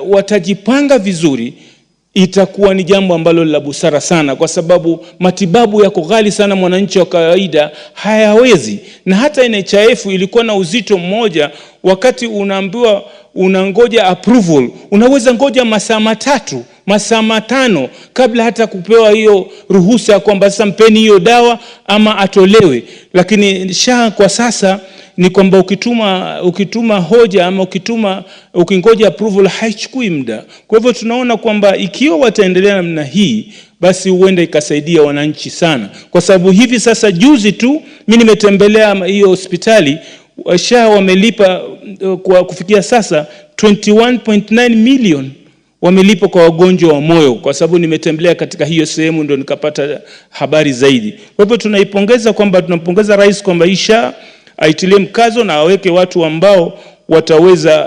watajipanga vizuri, itakuwa ni jambo ambalo la busara sana, kwa sababu matibabu yako ghali sana, mwananchi wa kawaida hayawezi. Na hata NHIF ilikuwa na uzito mmoja, wakati unaambiwa unangoja approval, unaweza ngoja masaa 3, masaa 5 kabla hata kupewa hiyo ruhusa kwamba sasa mpeni hiyo dawa ama atolewe. Lakini SHA kwa sasa ni kwamba ukituma hoja ama ukingoja approval haichukui muda. Kwa hivyo tunaona kwamba ikiwa wataendelea namna hii, basi huenda ikasaidia wananchi sana. Kwa sababu hivi sasa juzi tu mimi nimetembelea hiyo hospitali, SHA wamelipa kwa kufikia sasa 21.9 million wamelipa kwa wagonjwa wa moyo, kwa sababu nimetembelea katika hiyo sehemu ndio nikapata habari zaidi. Kwa hivyo tunampongeza Rais kwamba SHA aitilie mkazo na aweke watu ambao wataweza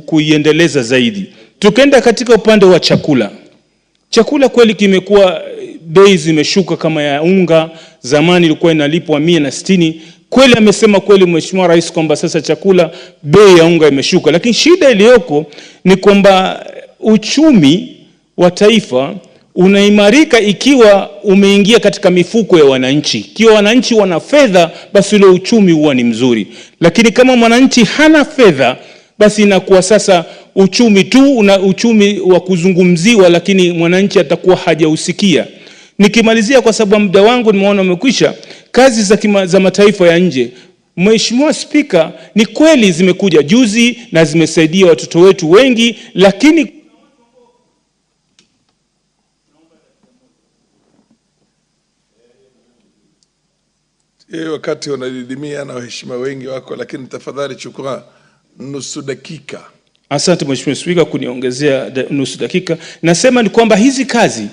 kuiendeleza zaidi. Tukenda katika upande wa chakula kweli kimekuwa bei zimeshuka. Kama ya unga, zamani ilikuwa inalipwa 160. Kweli amesema kweli Mheshimiwa Rais kwamba sasa chakula bei ya unga imeshuka, lakini shida iliyoko ni kwamba uchumi wa taifa unaimarika ikiwa umeingia katika mifuko ya wananchi. Ikiwa wananchi wana fedha, basi ule uchumi huwa ni mzuri. Lakini kama mwananchi hana fedha, basi inakuwa sasa uchumi tu una uchumi wa kuzungumziwa, lakini mwananchi atakuwa hajausikia. Nikimalizia, kwa sababu muda wangu nimeona umekwisha, kazi za mataifa ya nje. Mheshimiwa Spika, ni kweli zimekuja juzi na zimesaidia watoto wetu wengi, lakini Wakati wanadidimia na waheshimiwa wengi wako, lakini tafadhali chukua nusu dakika. Asante Mheshimiwa Spika kuniongezea nusu dakika. Nasema ni kwamba hizi kazi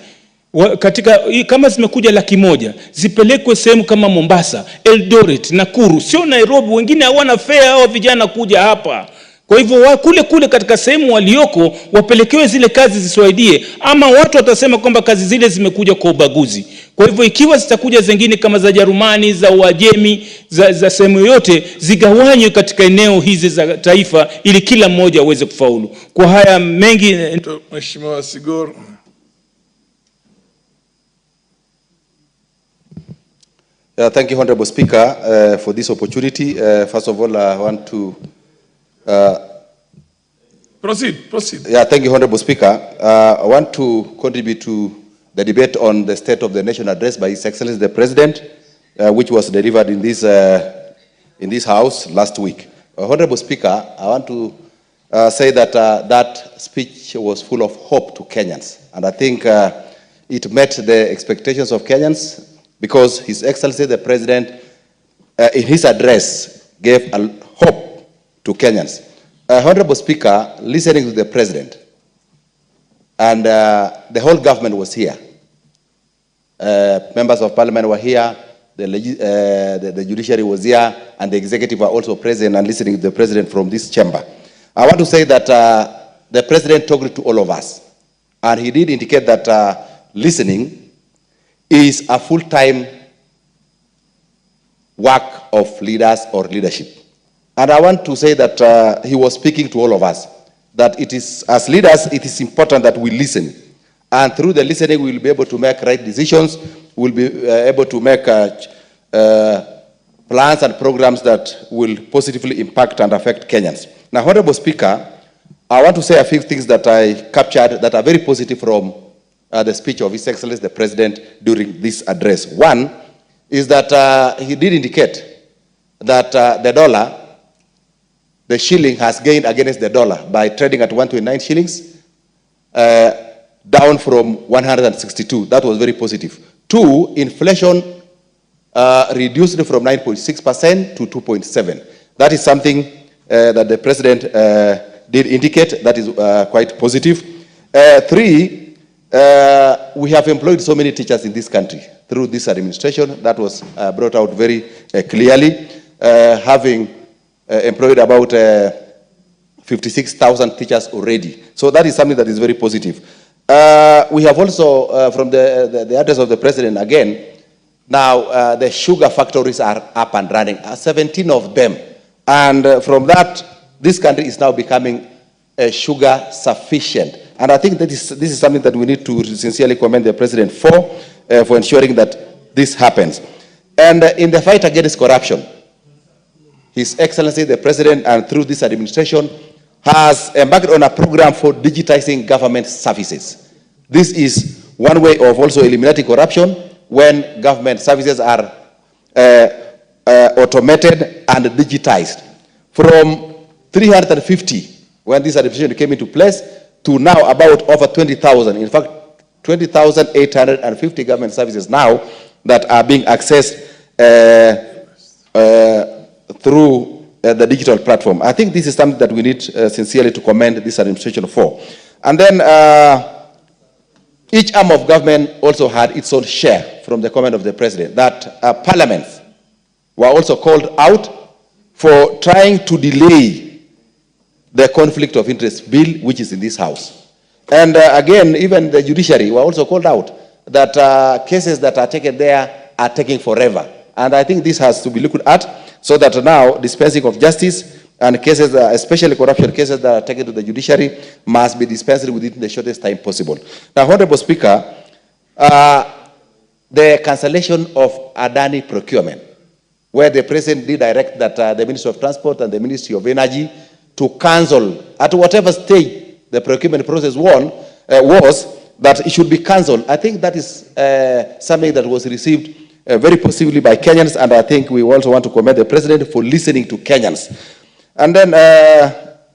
katika kama zimekuja 100,000 zipelekwe sehemu kama Mombasa, Eldoret, Nakuru, sio Nairobi. Wengine hawana fare hao vijana kuja hapa. Kwa hivyo kule katika sehemu walioko wapelekewe zile kazi zisaidie, ama watu watasema kwamba kazi zile zimekuja kwa ubaguzi. Kwa hivyo ikiwa zitakuja zingine kama za Jerumani, za Uajemi, za sehemu yote, zigawanywe katika eneo hizi za taifa ili kila mmoja aweze kufaulu. Kwa haya mengi Mheshimiwa Sigor. Thank you, Honorable Speaker, for this opportunity. First of all, I want to Proceed. Yeah, thank you, Honorable Speaker. I want to contribute to the debate on the State of the Nation address by His Excellency the President, which was delivered in this House last week. Honorable Speaker, I want to say that that speech was full of hope to Kenyans, and I think it met the expectations of Kenyans because His Excellency the President, in his address, gave a hope to Kenyans. Honorable Speaker, listening to the President, and the whole government was here. Members of Parliament were here, the judiciary was here, and the executive were also present and listening to the President from this chamber. I want to say that the President talked to all of us, and he did indicate that listening is a full-time work of leaders or leadership. And I want to say that he was speaking to all of us, that it is, as leaders, it is important that we listen. And through the listening, we will be able to make right decisions. We'll be able to make plans and programs that will positively impact and affect Kenyans. Now, Honorable Speaker, I want to say a few things that I captured that are very positive from the speech of His Excellency the President during this address. One is that he did indicate that the dollar, the shilling has gained against the dollar by trading at 129 shillings, down from 162. That was very positive. Two, inflation reduced from 9.6% to 2.7%. That is something that the President did indicate. That is quite positive. Three, we have employed so many teachers in this country through this administration. That was brought out very clearly, having employed about 56,000 teachers already. So that is something that is very positive. We have also, from the address of the President again, now the sugar factories are up and running, 17 of them. And from that, this country is now becoming sugar sufficient. And I think that this is something that we need to sincerely commend the President for ensuring that this happens. And in the fight against corruption, His Excellency the President, and through this administration, has embarked on a program for digitizing government services. This is one way of also eliminating corruption when government services are automated and digitized. From 350, when this administration came into place, to now about over 20,000. In fact, 20,850 government services now that are being accessed through the digital platform. I think this is something that we need sincerely to commend this administration for. And then each arm of government also had its own share from the comment of the President, that parliaments were also called out for trying to delay the conflict of interest bill, which is in this House. And again, even the judiciary were also called out that cases that are taken there are taking forever. And I think this has to be looked at so that now dispensing of justice and cases, especially corruption cases that are taken to the judiciary, must be dispensed within the shortest time possible. Now, Honorable Speaker, the cancellation of Adani procurement, where the President did direct that the Ministry of Transport and the Ministry of Energy to cancel at whatever stage the procurement process was, that it should be cancelled. I think that is something that was received very positively by Kenyans, and I think we also want to commend the President for listening to Kenyans. And then,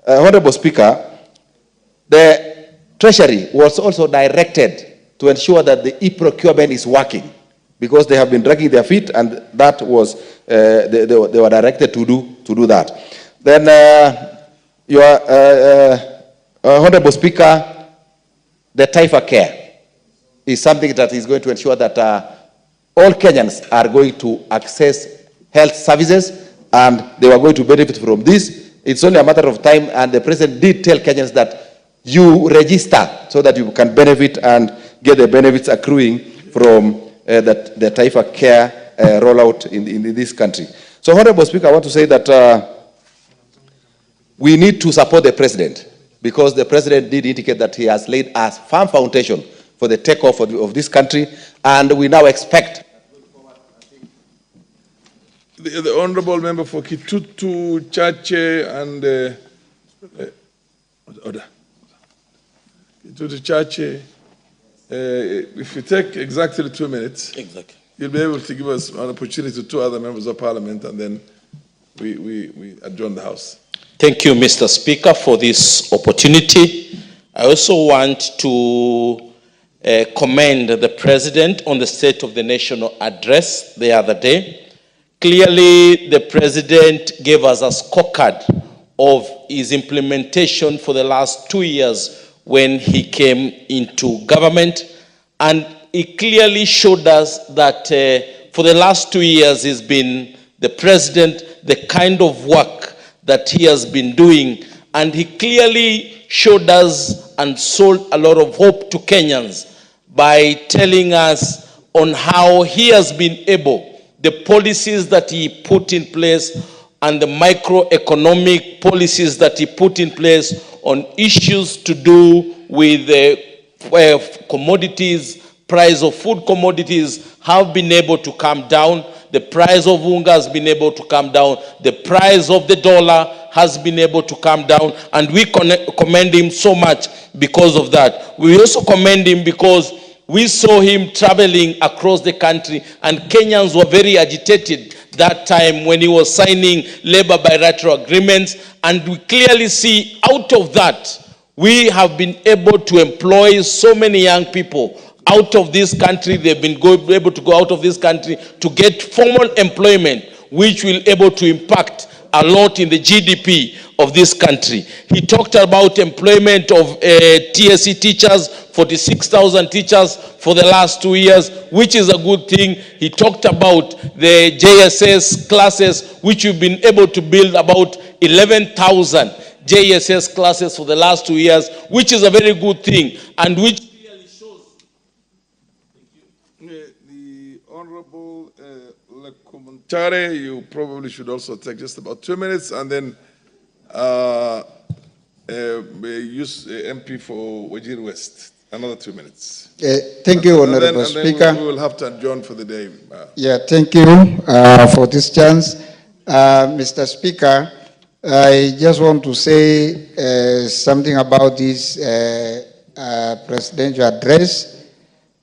Honorable Speaker, the Treasury was also directed to ensure that the e-procurement is working, because they have been dragging their feet, and that was, they were directed to do that. Then, your Honorable Speaker, the Taifa Care is something that is going to ensure that all Kenyans are going to access health services, and they are going to benefit from this. It's only a matter of time, and the President did tell Kenyans that you register so that you can benefit and get the benefits accruing from the Taifa Care rollout in this country. So, Honorable Speaker, I want to say that we need to support the President, because the President did indicate that he has laid a firm foundation for the takeoff of this country, and we now expect. The Honorable Member for Kitutu, Chache, and Kitutu, Chache. If you take exactly 2 minutes, you'll be able to give us an opportunity to 2 other members of Parliament, and then we adjourn the House. Thank you, Mr. Speaker, for this opportunity. I also want to commend the President on the State of the National address the other day. Clearly, the President gave us a scorecard of his implementation for the last 2 years when he came into government, and he clearly showed us that for the last 2 years he's been the President, the kind of work that he has been doing, and he clearly showed us and sold a lot of hope to Kenyans by telling us on how he has been able, the policies that he put in place and the microeconomic policies that he put in place on issues to do with commodities, price of food commodities have been able to come down. The price of unga has been able to come down. The price of the dollar has been able to come down. And we commend him so much because of that. We also commend him because we saw him traveling across the country, and Kenyans were very agitated that time when he was signing labor bilateral agreements. And we clearly see out of that, we have been able to employ so many young people out of this country. They've been able to go out of this country to get formal employment, which will able to impact a lot in the GDP of this country. He talked about employment of TSC teachers, 46,000 teachers for the last 2 years, which is a good thing. He talked about the JSS classes, which we've been able to build about 11,000 JSS classes for the last 2 years, which is a very good thing, and which clearly shows. The Honorable Lekumantare, you probably should also take just about 2 minutes, and then use MP for Wajir West, another 2 minutes. Thank you, Honorable Speaker. We will have to adjourn for the day. Yeah, thank you for this chance. Mr. Speaker, I just want to say something about this presidential address.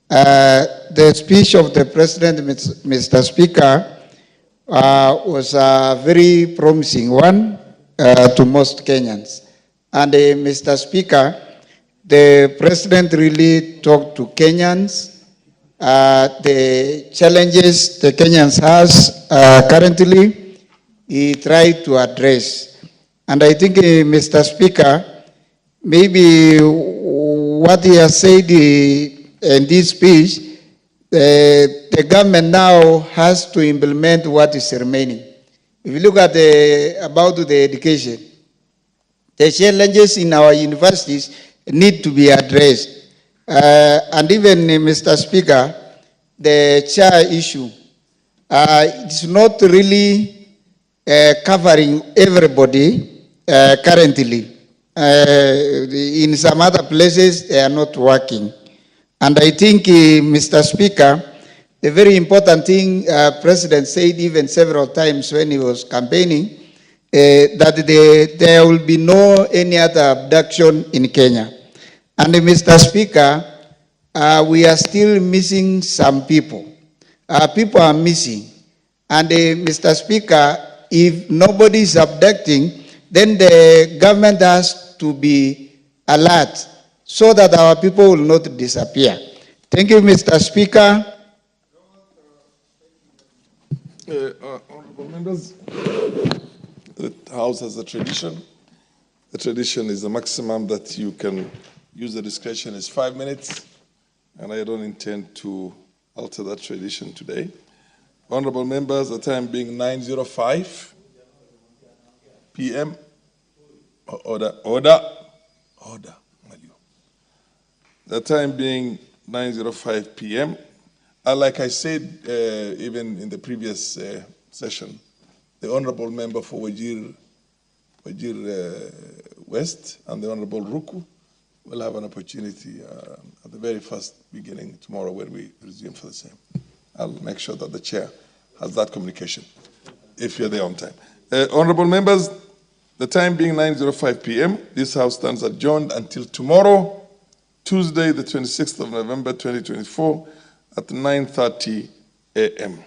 The speech of the President, Mr. Speaker, was a very promising one to most Kenyans. And Mr. Speaker, the President really talked to Kenyans, the challenges the Kenyans has currently, he tried to address. And I think, Mr. Speaker, maybe what he has said in this speech, the government now has to implement what is remaining. If you look at about the education, the challenges in our universities need to be addressed. And even, Mr. Speaker, the chair issue, it's not really covering everybody currently. In some other places, they are not working. And I think, Mr. Speaker, the very important thing President said even several times when he was campaigning, that there will be no any other abduction in Kenya. And Mr. Speaker, we are still missing some people. People are missing. And Mr. Speaker, if nobody is abducting, then the government has to be alert so that our people will not disappear. Thank you, Mr. Speaker. Honorable members, the House has a tradition. The tradition is the maximum that you can use the discretion is 5 minutes, and I don't intend to alter that tradition today. Honorable members, the time being 9:05 p.m. Order. The time being 9:05 p.m. Like I said, even in the previous session, the Honorable Member for Wajir West and the Honorable Ruku will have an opportunity at the very first beginning tomorrow when we resume for the same. I'll make sure that the chair has that communication if you're there on time. Honorable members, the time being 9:05 p.m., this House stands adjourned until tomorrow, Tuesday, the 26th of November, 2024, at 9:30 a.m.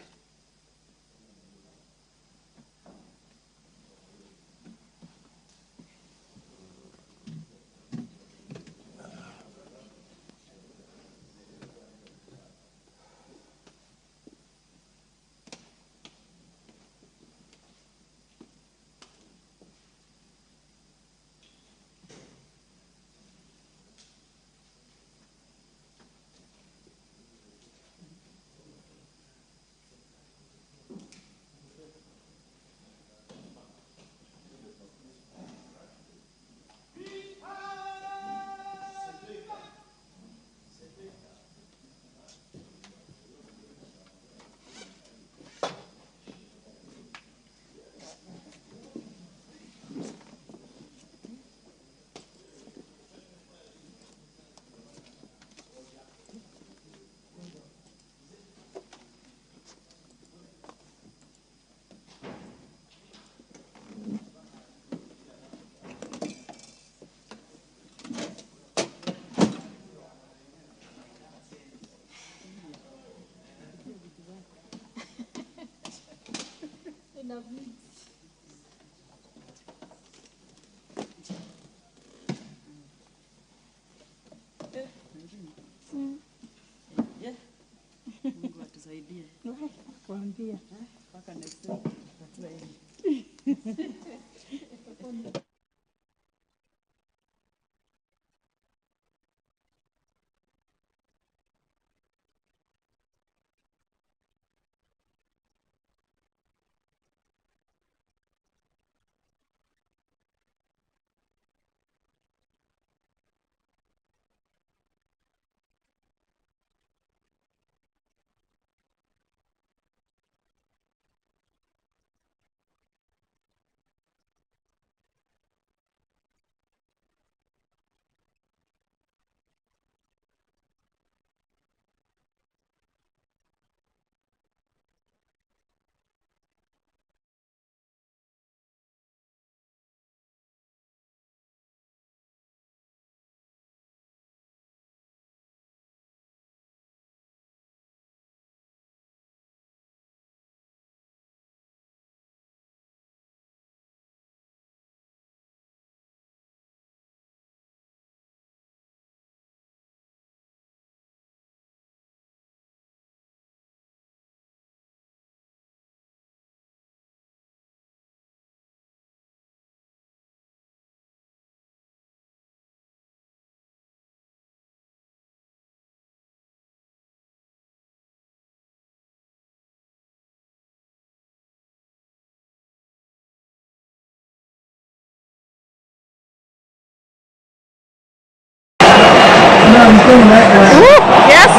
Yes.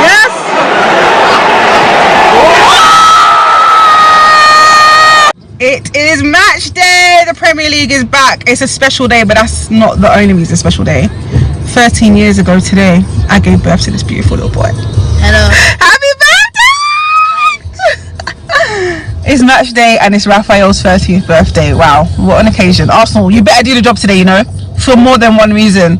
Yes. It is match day. The Premier League is back. It's a special day, but that's not the only reason it's a special day. 13 years ago today, I gave birth to this beautiful little boy. Hello. Happy birthday! It's match day and it's Raphael's 13th birthday. Wow, what an occasion. Arsenal, you better do the job today, you know, for more than one reason.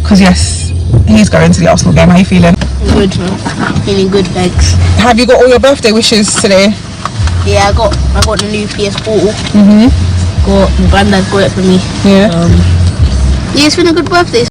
Because yes, he's going to the Arsenal game. How are you feeling? Good, man. Feeling good, thanks. Have you got all your birthday wishes today? Yeah, I got the new PS4. My granddad got it for me. Yeah. Yeah, it's been a good birthday.